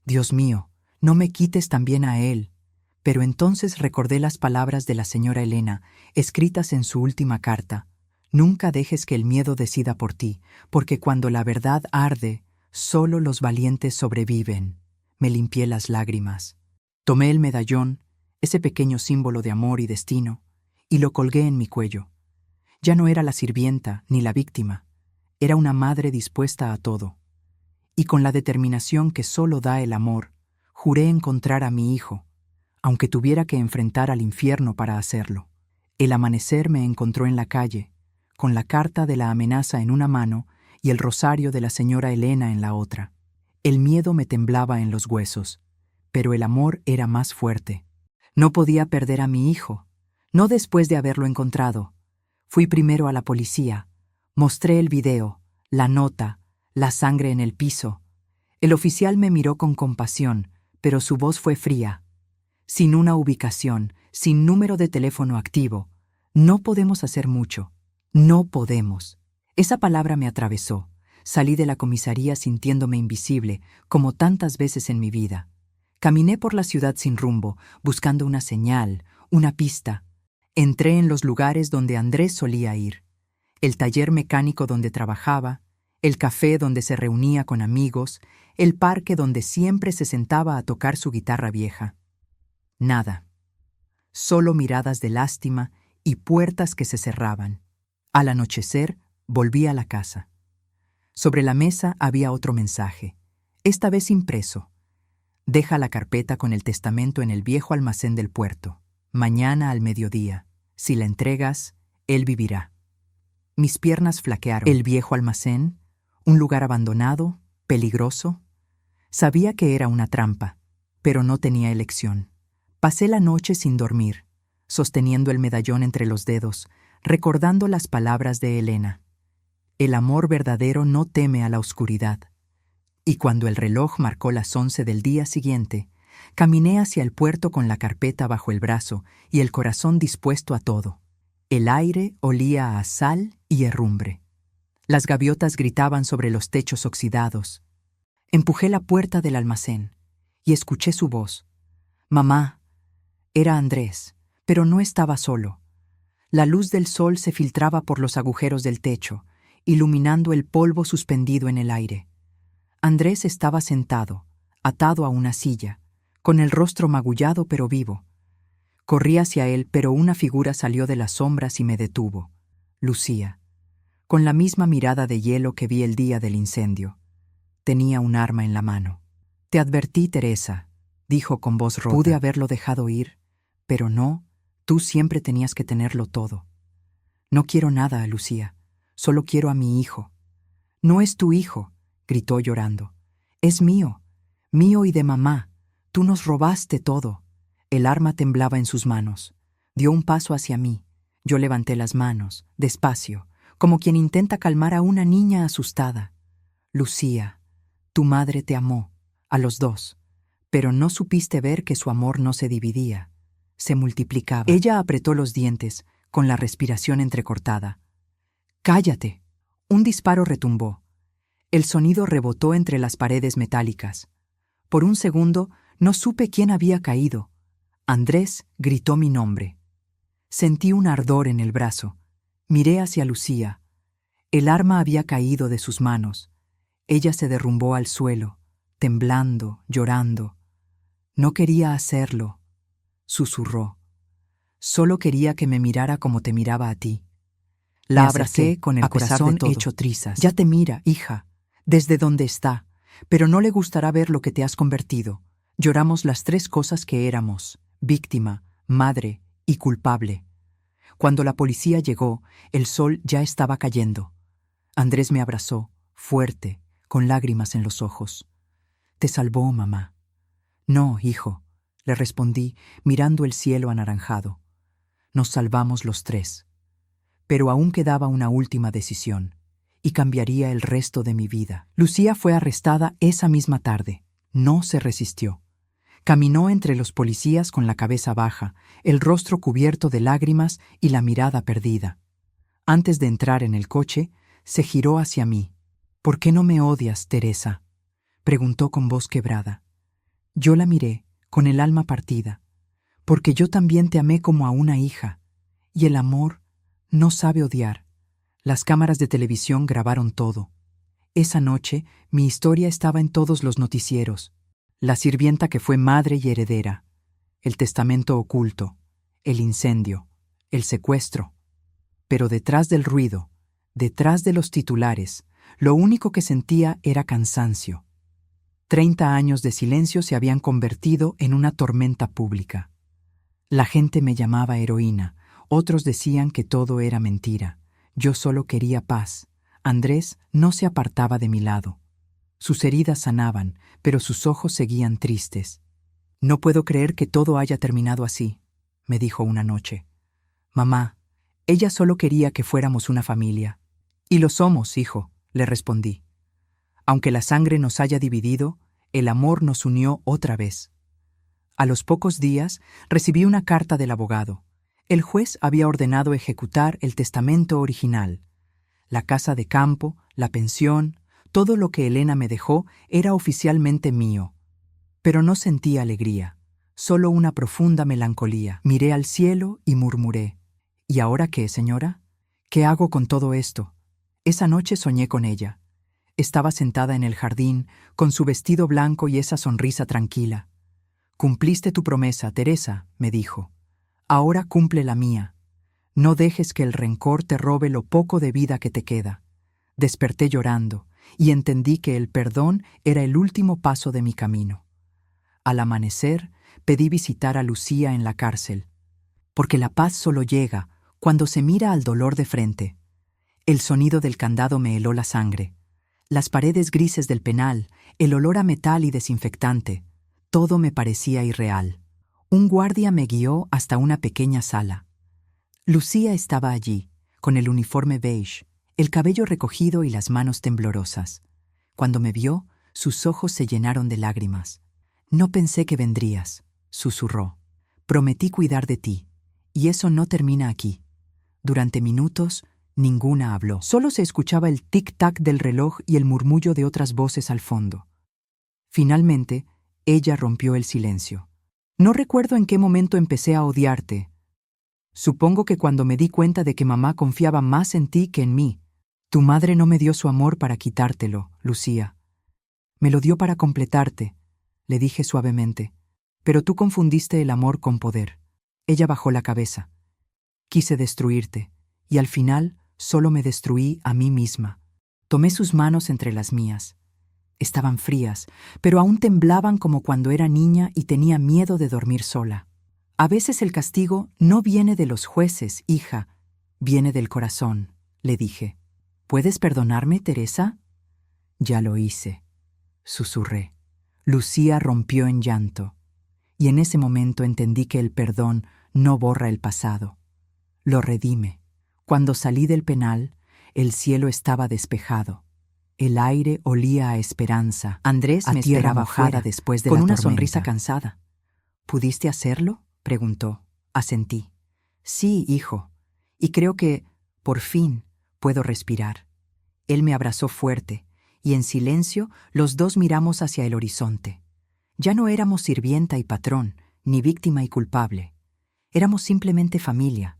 Dios mío, no me quites también a él. Pero entonces recordé las palabras de la señora Elena, escritas en su última carta. Nunca dejes que el miedo decida por ti, porque cuando la verdad arde, solo los valientes sobreviven. Me limpié las lágrimas. Tomé el medallón, ese pequeño símbolo de amor y destino, y lo colgué en mi cuello. Ya no era la sirvienta ni la víctima. Era una madre dispuesta a todo. Y con la determinación que solo da el amor, juré encontrar a mi hijo, aunque tuviera que enfrentar al infierno para hacerlo. El amanecer me encontró en la calle, con la carta de la amenaza en una mano y el rosario de la señora Elena en la otra. El miedo me temblaba en los huesos, pero el amor era más fuerte. No podía perder a mi hijo, no después de haberlo encontrado. Fui primero a la policía, mostré el video, la nota, la sangre en el piso. El oficial me miró con compasión, pero su voz fue fría. Sin una ubicación, sin número de teléfono activo, no podemos hacer mucho. No podemos. Esa palabra me atravesó. Salí de la comisaría sintiéndome invisible, como tantas veces en mi vida. Caminé por la ciudad sin rumbo, buscando una señal, una pista. Entré en los lugares donde Andrés solía ir. El taller mecánico donde trabajaba, el café donde se reunía con amigos, el parque donde siempre se sentaba a tocar su guitarra vieja. Nada. Solo miradas de lástima y puertas que se cerraban. Al anochecer, volví a la casa. Sobre la mesa había otro mensaje, esta vez impreso. Deja la carpeta con el testamento en el viejo almacén del puerto. Mañana al mediodía. Si la entregas, él vivirá. Mis piernas flaquearon. El viejo almacén, un lugar abandonado, peligroso. Sabía que era una trampa, pero no tenía elección. Pasé la noche sin dormir, sosteniendo el medallón entre los dedos, recordando las palabras de Elena. El amor verdadero no teme a la oscuridad. Y cuando el reloj marcó las 11 del día siguiente, caminé hacia el puerto con la carpeta bajo el brazo y el corazón dispuesto a todo. El aire olía a sal y herrumbre. Las gaviotas gritaban sobre los techos oxidados. Empujé la puerta del almacén y escuché su voz. «Mamá». Era Andrés, pero no estaba solo. La luz del sol se filtraba por los agujeros del techo, iluminando el polvo suspendido en el aire. Andrés estaba sentado, atado a una silla, con el rostro magullado pero vivo. Corrí hacia él, pero una figura salió de las sombras y me detuvo. Lucía, con la misma mirada de hielo que vi el día del incendio. Tenía un arma en la mano. «Te advertí, Teresa», dijo con voz rota. «Pude haberlo dejado ir, pero no, tú siempre tenías que tenerlo todo. No quiero nada, Lucía, solo quiero a mi hijo». «No es tu hijo», gritó llorando. «Es mío, mío y de mamá. Tú nos robaste todo». El arma temblaba en sus manos. Dio un paso hacia mí. Yo levanté las manos, despacio, como quien intenta calmar a una niña asustada. Lucía, tu madre te amó, a los dos, pero no supiste ver que su amor no se dividía, se multiplicaba. Ella apretó los dientes, con la respiración entrecortada. ¡Cállate! Un disparo retumbó. El sonido rebotó entre las paredes metálicas. Por un segundo no supe quién había caído. Andrés gritó mi nombre. Sentí un ardor en el brazo. Miré hacia Lucía. El arma había caído de sus manos. Ella se derrumbó al suelo, temblando, llorando. No quería hacerlo, susurró. Solo quería que me mirara como te miraba a ti. La abracé con el corazón hecho trizas. Ya te mira, hija, desde donde está, pero no le gustará ver lo que te has convertido. Lloramos las tres cosas que éramos: víctima, madre y culpable. Cuando la policía llegó, el sol ya estaba cayendo. Andrés me abrazó, fuerte, con lágrimas en los ojos. «Te salvó, mamá». «No, hijo», le respondí, mirando el cielo anaranjado. «Nos salvamos los tres». Pero aún quedaba una última decisión, y cambiaría el resto de mi vida. Lucía fue arrestada esa misma tarde. No se resistió. Caminó entre los policías con la cabeza baja, el rostro cubierto de lágrimas y la mirada perdida. Antes de entrar en el coche, se giró hacia mí. «¿Por qué no me odias, Teresa?», preguntó con voz quebrada. Yo la miré, con el alma partida, porque yo también te amé como a una hija, y el amor no sabe odiar. Las cámaras de televisión grabaron todo. Esa noche, mi historia estaba en todos los noticieros. La sirvienta que fue madre y heredera, el testamento oculto, el incendio, el secuestro. Pero detrás del ruido, detrás de los titulares, lo único que sentía era cansancio. 30 años de silencio se habían convertido en una tormenta pública. La gente me llamaba heroína, otros decían que todo era mentira. Yo solo quería paz. Andrés no se apartaba de mi lado. Sus heridas sanaban, pero sus ojos seguían tristes. «No puedo creer que todo haya terminado así», me dijo una noche. «Mamá, ella solo quería que fuéramos una familia». «Y lo somos, hijo», le respondí. «Aunque la sangre nos haya dividido, el amor nos unió otra vez». A los pocos días recibí una carta del abogado. El juez había ordenado ejecutar el testamento original. La casa de campo, la pensión, todo lo que Elena me dejó era oficialmente mío. Pero no sentí alegría, solo una profunda melancolía. Miré al cielo y murmuré: «¿Y ahora qué, señora? ¿Qué hago con todo esto?». Esa noche soñé con ella. Estaba sentada en el jardín, con su vestido blanco y esa sonrisa tranquila. «Cumpliste tu promesa, Teresa», me dijo. «Ahora cumple la mía. No dejes que el rencor te robe lo poco de vida que te queda». Desperté llorando y entendí que el perdón era el último paso de mi camino. Al amanecer, pedí visitar a Lucía en la cárcel, porque la paz solo llega cuando se mira al dolor de frente. El sonido del candado me heló la sangre. Las paredes grises del penal, el olor a metal y desinfectante, todo me parecía irreal. Un guardia me guió hasta una pequeña sala. Lucía estaba allí, con el uniforme beige, el cabello recogido y las manos temblorosas. Cuando me vio, sus ojos se llenaron de lágrimas. «No pensé que vendrías», susurró. «Prometí cuidar de ti, y eso no termina aquí». Durante minutos, ninguna habló. Solo se escuchaba el tic-tac del reloj y el murmullo de otras voces al fondo. Finalmente, ella rompió el silencio. «No recuerdo en qué momento empecé a odiarte. Supongo que cuando me di cuenta de que mamá confiaba más en ti que en mí. Tu madre no me dio su amor para quitártelo, Lucía. Me lo dio para completarte», le dije suavemente. «Pero tú confundiste el amor con poder». Ella bajó la cabeza. «Quise destruirte, y al final solo me destruí a mí misma». Tomé sus manos entre las mías. Estaban frías, pero aún temblaban como cuando era niña y tenía miedo de dormir sola. «A veces el castigo no viene de los jueces, hija, viene del corazón», le dije. «¿Puedes perdonarme, Teresa?» «Ya lo hice», susurré. Lucía rompió en llanto, y en ese momento entendí que el perdón no borra el pasado, lo redime. Cuando salí del penal, el cielo estaba despejado. El aire olía a esperanza. Andrés me esperaba fuera después de con una sonrisa cansada. ¿Pudiste hacerlo?, preguntó. Asentí. Sí, hijo. Y creo que, por fin, puedo respirar. Él me abrazó fuerte, y en silencio los dos miramos hacia el horizonte. Ya no éramos sirvienta y patrón, ni víctima y culpable. Éramos simplemente familia.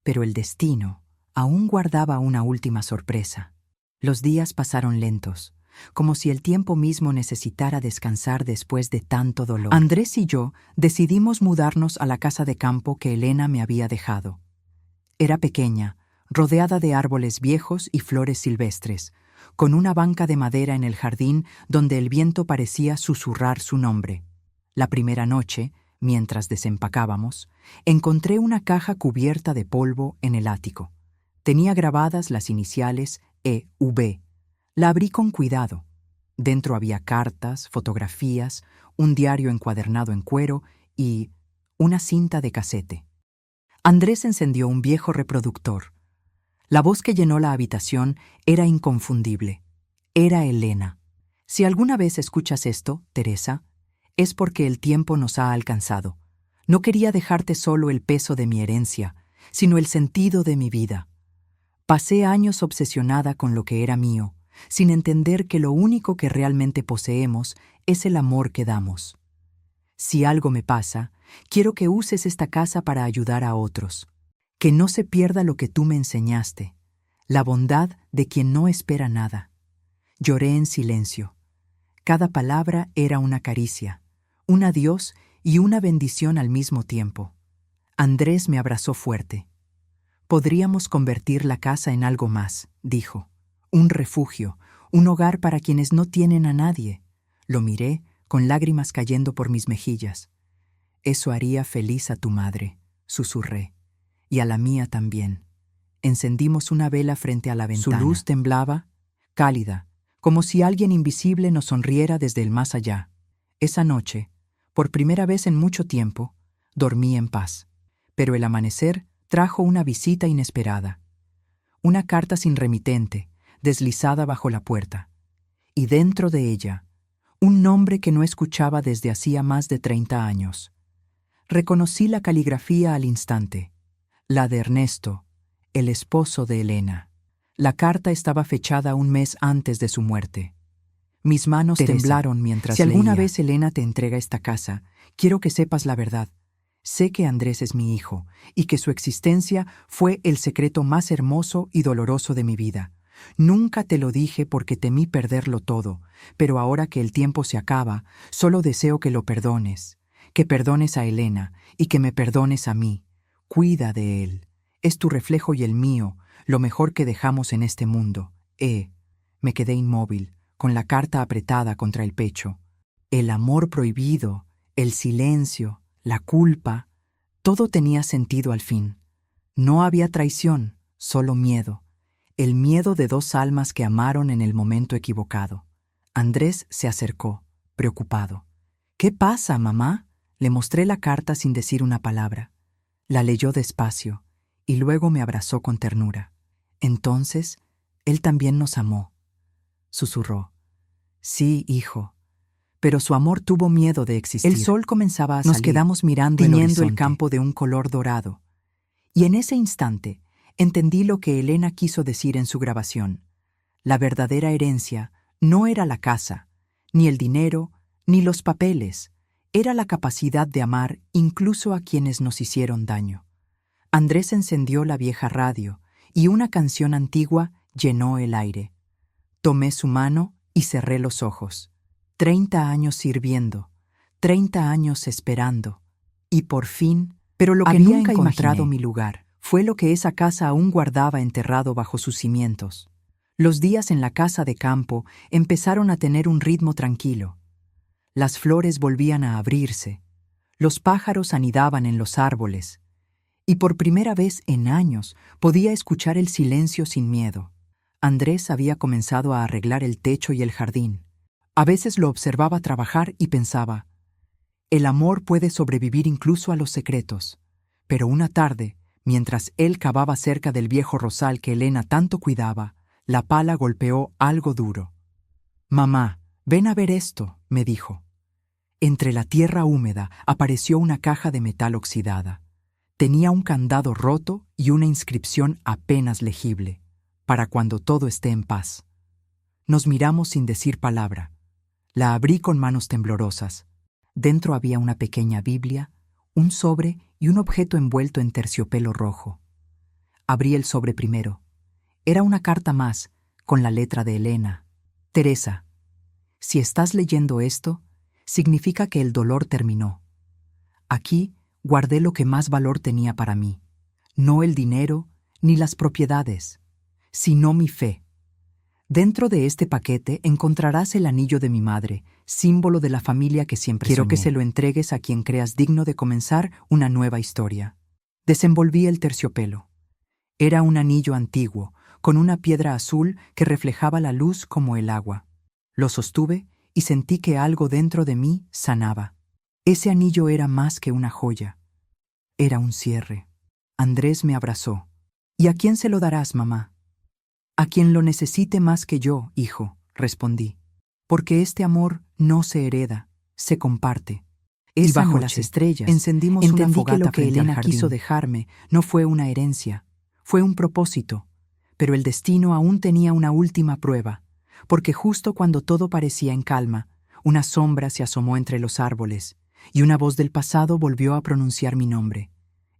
Pero el destino aún guardaba una última sorpresa. Los días pasaron lentos, como si el tiempo mismo necesitara descansar después de tanto dolor. Andrés y yo decidimos mudarnos a la casa de campo que Elena me había dejado. Era pequeña, rodeada de árboles viejos y flores silvestres, con una banca de madera en el jardín donde el viento parecía susurrar su nombre. La primera noche, mientras desempacábamos, encontré una caja cubierta de polvo en el ático. Tenía grabadas las iniciales EV. La abrí con cuidado. Dentro había cartas, fotografías, un diario encuadernado en cuero y una cinta de casete. Andrés encendió un viejo reproductor. La voz que llenó la habitación era inconfundible. Era Elena. Si alguna vez escuchas esto, Teresa, es porque el tiempo nos ha alcanzado. No quería dejarte solo el peso de mi herencia, sino el sentido de mi vida. Pasé años obsesionada con lo que era mío, sin entender que lo único que realmente poseemos es el amor que damos. Si algo me pasa, quiero que uses esta casa para ayudar a otros. Que no se pierda lo que tú me enseñaste, la bondad de quien no espera nada. Lloré en silencio. Cada palabra era una caricia, un adiós y una bendición al mismo tiempo. Andrés me abrazó fuerte. Podríamos convertir la casa en algo más, dijo. Un refugio, un hogar para quienes no tienen a nadie. Lo miré, con lágrimas cayendo por mis mejillas. Eso haría feliz a tu madre, susurré. Y a la mía también. Encendimos una vela frente a la ventana. Su luz temblaba, cálida, como si alguien invisible nos sonriera desde el más allá. Esa noche, por primera vez en mucho tiempo, dormí en paz. Pero el amanecer trajo una visita inesperada. Una carta sin remitente, deslizada bajo la puerta. Y dentro de ella, un nombre que no escuchaba desde hacía más de 30 años. Reconocí la caligrafía al instante. La de Ernesto, el esposo de Elena. La carta estaba fechada un mes antes de su muerte. Mis manos temblaron mientras leía. Si alguna vez Elena te entrega esta casa, quiero que sepas la verdad. Sé que Andrés es mi hijo y que su existencia fue el secreto más hermoso y doloroso de mi vida. Nunca te lo dije porque temí perderlo todo, pero ahora que el tiempo se acaba, solo deseo que lo perdones, que perdones a Elena y que me perdones a mí. Cuida de él. Es tu reflejo y el mío, lo mejor que dejamos en este mundo. Me quedé inmóvil, con la carta apretada contra el pecho. El amor prohibido, el silencio, la culpa, todo tenía sentido al fin. No había traición, solo miedo. El miedo de dos almas que amaron en el momento equivocado. Andrés se acercó, preocupado. ¿Qué pasa, mamá? Le mostré la carta sin decir una palabra. La leyó despacio y luego me abrazó con ternura. Entonces, él también nos amó. Susurró. Sí, hijo. Pero su amor tuvo miedo de existir. El sol comenzaba a salir. Nos quedamos mirando tiñendo el campo de un color dorado. Y en ese instante, entendí lo que Elena quiso decir en su grabación. La verdadera herencia no era la casa, ni el dinero, ni los papeles. Era la capacidad de amar incluso a quienes nos hicieron daño. Andrés encendió la vieja radio y una canción antigua llenó el aire. Tomé su mano y cerré los ojos. 30 años sirviendo, 30 años esperando. Y por fin, pero lo que había nunca encontrado mi lugar fue lo que esa casa aún guardaba enterrado bajo sus cimientos. Los días en la casa de campo empezaron a tener un ritmo tranquilo. Las flores volvían a abrirse, los pájaros anidaban en los árboles, y por primera vez en años podía escuchar el silencio sin miedo. Andrés había comenzado a arreglar el techo y el jardín. A veces lo observaba trabajar y pensaba, el amor puede sobrevivir incluso a los secretos. Pero una tarde Mientras él cavaba cerca del viejo rosal que Elena tanto cuidaba, la pala golpeó algo duro. «Mamá, ven a ver esto», me dijo. Entre la tierra húmeda apareció una caja de metal oxidada. Tenía un candado roto y una inscripción apenas legible, para cuando todo esté en paz. Nos miramos sin decir palabra. La abrí con manos temblorosas. Dentro había una pequeña Biblia, un sobre y un objeto envuelto en terciopelo rojo. Abrí el sobre primero. Era una carta más, con la letra de Elena. «Teresa, si estás leyendo esto, significa que el dolor terminó. Aquí guardé lo que más valor tenía para mí. No el dinero ni las propiedades, sino mi fe. Dentro de este paquete encontrarás el anillo de mi madre, símbolo de la familia que siempre soñé. Quiero que se lo entregues a quien creas digno de comenzar una nueva historia». Desenvolví el terciopelo. Era un anillo antiguo, con una piedra azul que reflejaba la luz como el agua. Lo sostuve y sentí que algo dentro de mí sanaba. Ese anillo era más que una joya. Era un cierre. Andrés me abrazó. «¿Y a quién se lo darás, mamá?» «A quien lo necesite más que yo, hijo», respondí. «Porque este amor no se hereda, se comparte». Y bajo las estrellas encendimos una fogata que Elena quiso dejarme no fue una herencia, fue un propósito. Pero el destino aún tenía una última prueba, porque justo cuando todo parecía en calma, una sombra se asomó entre los árboles, y una voz del pasado volvió a pronunciar mi nombre.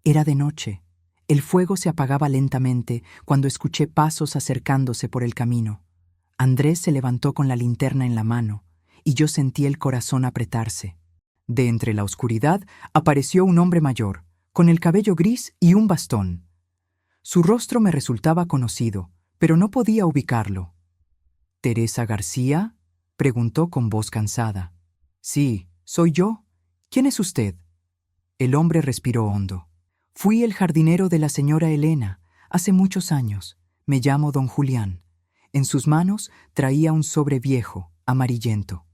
Era de noche. El fuego se apagaba lentamente cuando escuché pasos acercándose por el camino. Andrés se levantó con la linterna en la mano, y yo sentí el corazón apretarse. De entre la oscuridad apareció un hombre mayor, con el cabello gris y un bastón. Su rostro me resultaba conocido, pero no podía ubicarlo. «¿Teresa García?», preguntó con voz cansada. «Sí, soy yo. ¿Quién es usted?». El hombre respiró hondo. «Fui el jardinero de la señora Elena, hace muchos años. Me llamo don Julián». En sus manos traía un sobre viejo, amarillento.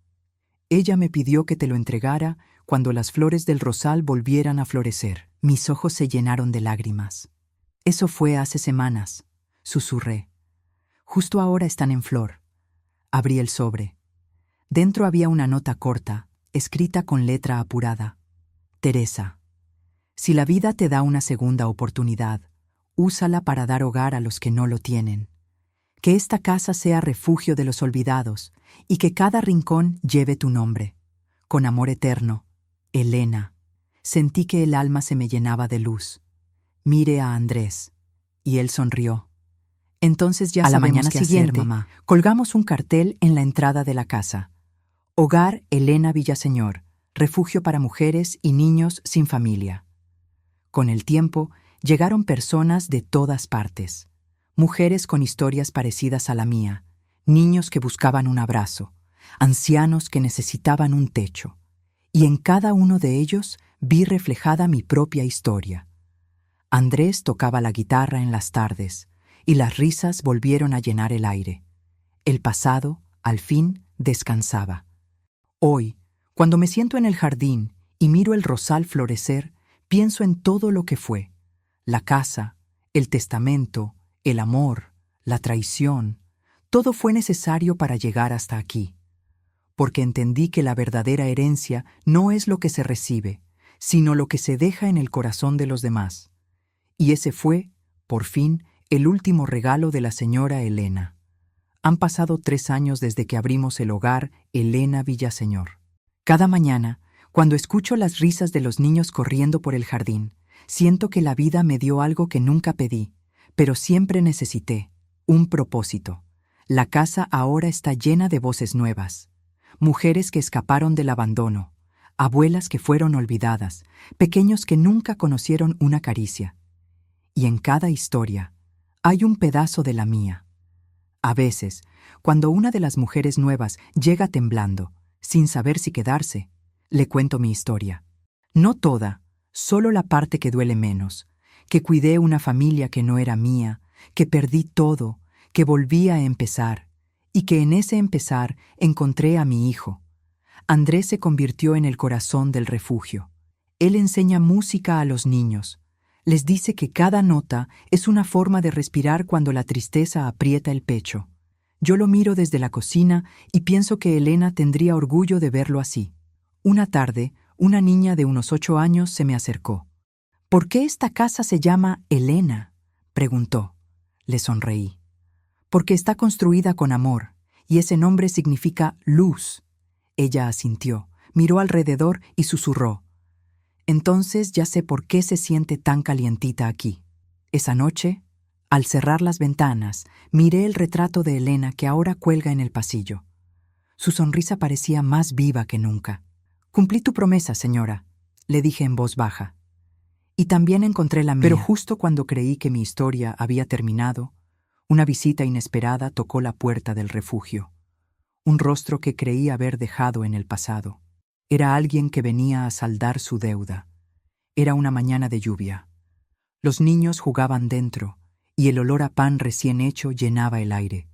«Ella me pidió que te lo entregara cuando las flores del rosal volvieran a florecer». Mis ojos se llenaron de lágrimas. «Eso fue hace semanas», susurré. «Justo ahora están en flor». Abrí el sobre. Dentro había una nota corta, escrita con letra apurada. «Teresa, si la vida te da una segunda oportunidad, úsala para dar hogar a los que no lo tienen. Que esta casa sea refugio de los olvidados y que cada rincón lleve tu nombre. Con amor eterno, Elena». Sentí que el alma se me llenaba de luz. Miré a Andrés, y él sonrió. «Entonces ya sabemos qué hacer, mamá». A la mañana siguiente, colgamos un cartel en la entrada de la casa. «Hogar Elena Villaseñor, refugio para mujeres y niños sin familia». Con el tiempo, llegaron personas de todas partes. Mujeres con historias parecidas a la mía, niños que buscaban un abrazo, ancianos que necesitaban un techo. Y en cada uno de ellos vi reflejada mi propia historia. Andrés tocaba la guitarra en las tardes, y las risas volvieron a llenar el aire. El pasado, al fin, descansaba. Hoy, cuando me siento en el jardín y miro el rosal florecer, pienso en todo lo que fue. La casa, el testamento, el amor, la traición, todo fue necesario para llegar hasta aquí. Porque entendí que la verdadera herencia no es lo que se recibe, sino lo que se deja en el corazón de los demás. Y ese fue, por fin, el último regalo de la señora Elena. Han pasado 3 años desde que abrimos el hogar Elena Villaseñor. Cada mañana, cuando escucho las risas de los niños corriendo por el jardín, siento que la vida me dio algo que nunca pedí, pero siempre necesité, un propósito. La casa ahora está llena de voces nuevas. Mujeres que escaparon del abandono, abuelas que fueron olvidadas, pequeños que nunca conocieron una caricia. Y en cada historia hay un pedazo de la mía. A veces, cuando una de las mujeres nuevas llega temblando, sin saber si quedarse, le cuento mi historia. No toda, solo la parte que duele menos, que cuidé una familia que no era mía, que perdí todo, que volví a empezar, y que en ese empezar encontré a mi hijo. Andrés se convirtió en el corazón del refugio. Él enseña música a los niños, Les dice que cada nota es una forma de respirar cuando la tristeza aprieta el pecho. Yo lo miro desde la cocina y pienso que Elena tendría orgullo de verlo así. Una tarde, una niña de unos 8 años se me acercó. «¿Por qué esta casa se llama Elena?», preguntó. Le sonreí. «Porque está construida con amor, y ese nombre significa luz». Ella asintió, miró alrededor y susurró. «Entonces ya sé por qué se siente tan calientita aquí». Esa noche, al cerrar las ventanas, miré el retrato de Elena que ahora cuelga en el pasillo. Su sonrisa parecía más viva que nunca. «Cumplí tu promesa, señora», le dije en voz baja. «Y también encontré la mía». Pero justo cuando creí que mi historia había terminado, una visita inesperada tocó la puerta del refugio. Un rostro que creí haber dejado en el pasado. Era alguien que venía a saldar su deuda. Era una mañana de lluvia. Los niños jugaban dentro, y el olor a pan recién hecho llenaba el aire.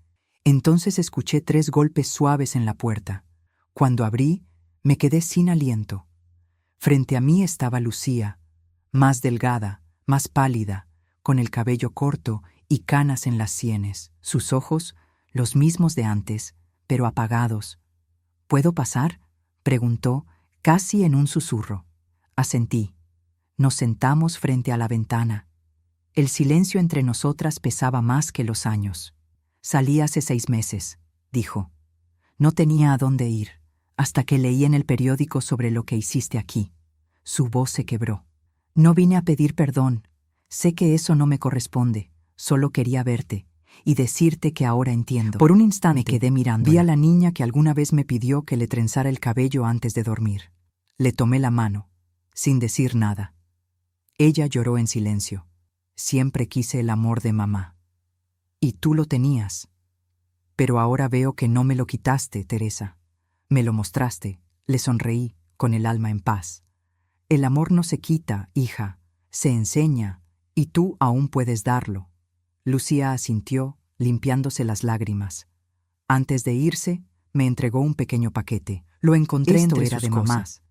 Entonces escuché 3 golpes suaves en la puerta. Cuando abrí, me quedé sin aliento. Frente a mí estaba Lucía, más delgada, más pálida, con el cabello corto y canas en las sienes. Sus ojos, los mismos de antes, pero apagados. «¿Puedo pasar?», preguntó, casi en un susurro. Asentí. Nos sentamos frente a la ventana. El silencio entre nosotras pesaba más que los años. «Salí hace 6 meses», dijo. «No tenía a dónde ir, hasta que leí en el periódico sobre lo que hiciste aquí». Su voz se quebró. «No vine a pedir perdón. Sé que eso no me corresponde. Solo quería verte y decirte que ahora entiendo». Por un instante me quedé mirando. Vi a la niña que alguna vez me pidió que le trenzara el cabello antes de dormir. Le tomé la mano, sin decir nada. Ella lloró en silencio. «Siempre quise el amor de mamá. Y tú lo tenías. Pero ahora veo que no me lo quitaste, Teresa. Me lo mostraste». Le sonreí, con el alma en paz. «El amor no se quita, hija, se enseña, y tú aún puedes darlo». Lucía asintió, limpiándose las lágrimas. Antes de irse, me entregó un pequeño paquete. Lo encontré entre sus cosas.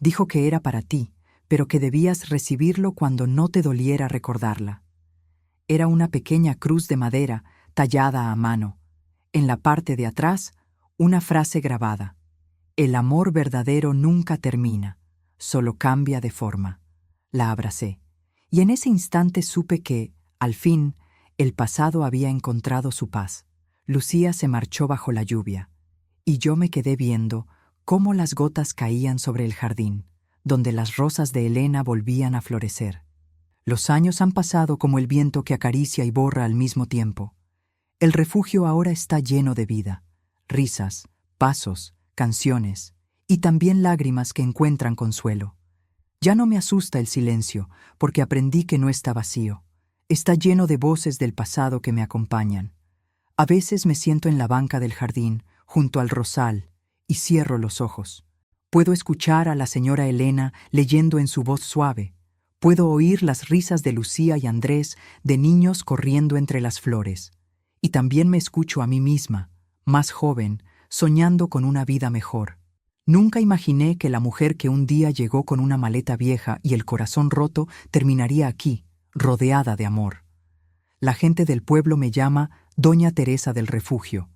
Dijo que era para ti, pero que debías recibirlo cuando no te doliera recordarla. Era una pequeña cruz de madera tallada a mano. En la parte de atrás, una frase grabada. «El amor verdadero nunca termina, solo cambia de forma». La abracé, y en ese instante supe que, al fin, el pasado había encontrado su paz. Lucía se marchó bajo la lluvia, y yo me quedé viendo cómo las gotas caían sobre el jardín, donde las rosas de Elena volvían a florecer. Los años han pasado como el viento que acaricia y borra al mismo tiempo. El refugio ahora está lleno de vida, risas, pasos, canciones, y también lágrimas que encuentran consuelo. Ya no me asusta el silencio, porque aprendí que no está vacío. Está lleno de voces del pasado que me acompañan. A veces me siento en la banca del jardín, junto al rosal, y cierro los ojos. Puedo escuchar a la señora Elena leyendo en su voz suave. Puedo oír las risas de Lucía y Andrés, de niños corriendo entre las flores. Y también me escucho a mí misma, más joven, soñando con una vida mejor. Nunca imaginé que la mujer que un día llegó con una maleta vieja y el corazón roto terminaría aquí, rodeada de amor. La gente del pueblo me llama Doña Teresa del Refugio,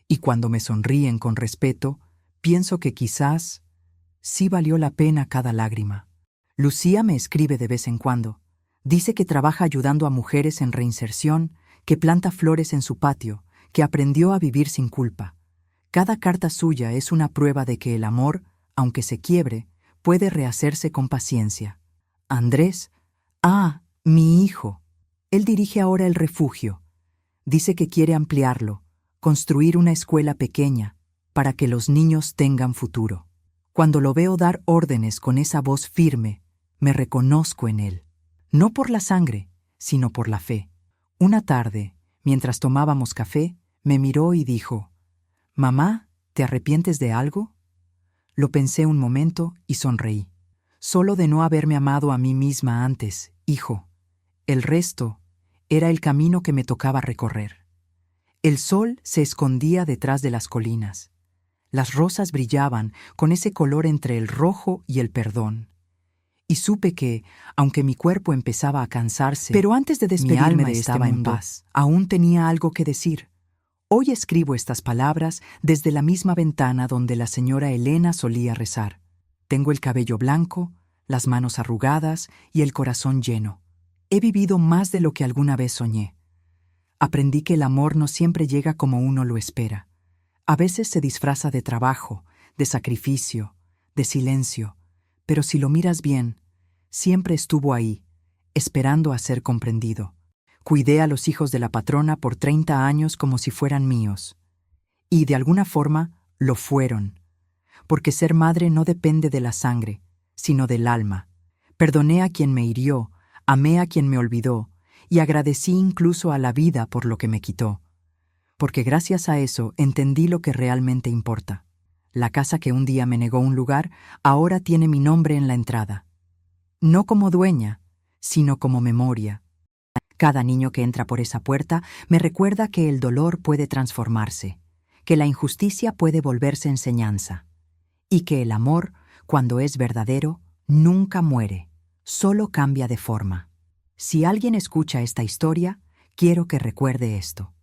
y cuando me sonríen con respeto, pienso que quizás sí valió la pena cada lágrima. Lucía me escribe de vez en cuando. Dice que trabaja ayudando a mujeres en reinserción, que planta flores en su patio, que aprendió a vivir sin culpa. Cada carta suya es una prueba de que el amor, aunque se quiebre, puede rehacerse con paciencia. Andrés, mi hijo. Él dirige ahora el refugio. Dice que quiere ampliarlo, construir una escuela pequeña, para que los niños tengan futuro. Cuando lo veo dar órdenes con esa voz firme, me reconozco en él. No por la sangre, sino por la fe. Una tarde, mientras tomábamos café, me miró y dijo: «Mamá, ¿te arrepientes de algo?». Lo pensé un momento y sonreí. «Solo de no haberme amado a mí misma antes, hijo. El resto era el camino que me tocaba recorrer». El sol se escondía detrás de las colinas. Las rosas brillaban con ese color entre el rojo y el perdón. y supe que, aunque mi cuerpo empezaba a cansarse, pero antes de despedirme de este mundo, en paz, aún tenía algo que decir. Hoy escribo estas palabras desde la misma ventana donde la señora Elena solía rezar. Tengo el cabello blanco, las manos arrugadas y el corazón lleno. He vivido más de lo que alguna vez soñé. Aprendí que el amor no siempre llega como uno lo espera. A veces se disfraza de trabajo, de sacrificio, de silencio, pero si lo miras bien, siempre estuvo ahí, esperando a ser comprendido. Cuidé a los hijos de la patrona por 30 años como si fueran míos. Y de alguna forma lo fueron, porque ser madre no depende de la sangre, sino del alma. Perdoné a quien me hirió, amé a quien me olvidó, y agradecí incluso a la vida por lo que me quitó. Porque gracias a eso entendí lo que realmente importa. La casa que un día me negó un lugar, ahora tiene mi nombre en la entrada. No como dueña, sino como memoria. Cada niño que entra por esa puerta me recuerda que el dolor puede transformarse, que la injusticia puede volverse enseñanza, y que el amor, cuando es verdadero, nunca muere, solo cambia de forma. Si alguien escucha esta historia, quiero que recuerde esto.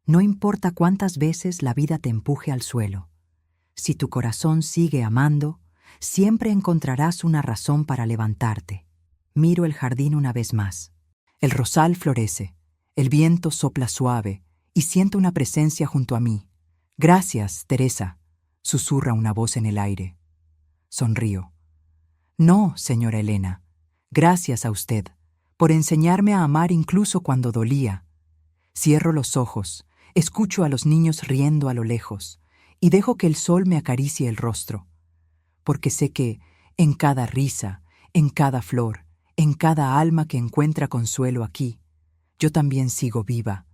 No importa cuántas veces la vida te empuje al suelo. Si tu corazón sigue amando, siempre encontrarás una razón para levantarte. Miro el jardín una vez más. El rosal florece, el viento sopla suave y siento una presencia junto a mí. Gracias, Teresa, susurra una voz en el aire. Sonrío. No, señora Elena, gracias a usted, por enseñarme a amar incluso cuando dolía. Cierro los ojos, escucho a los niños riendo a lo lejos y dejo que el sol me acaricie el rostro, porque sé que en cada risa, en cada flor, en cada alma que encuentra consuelo aquí, yo también sigo viva,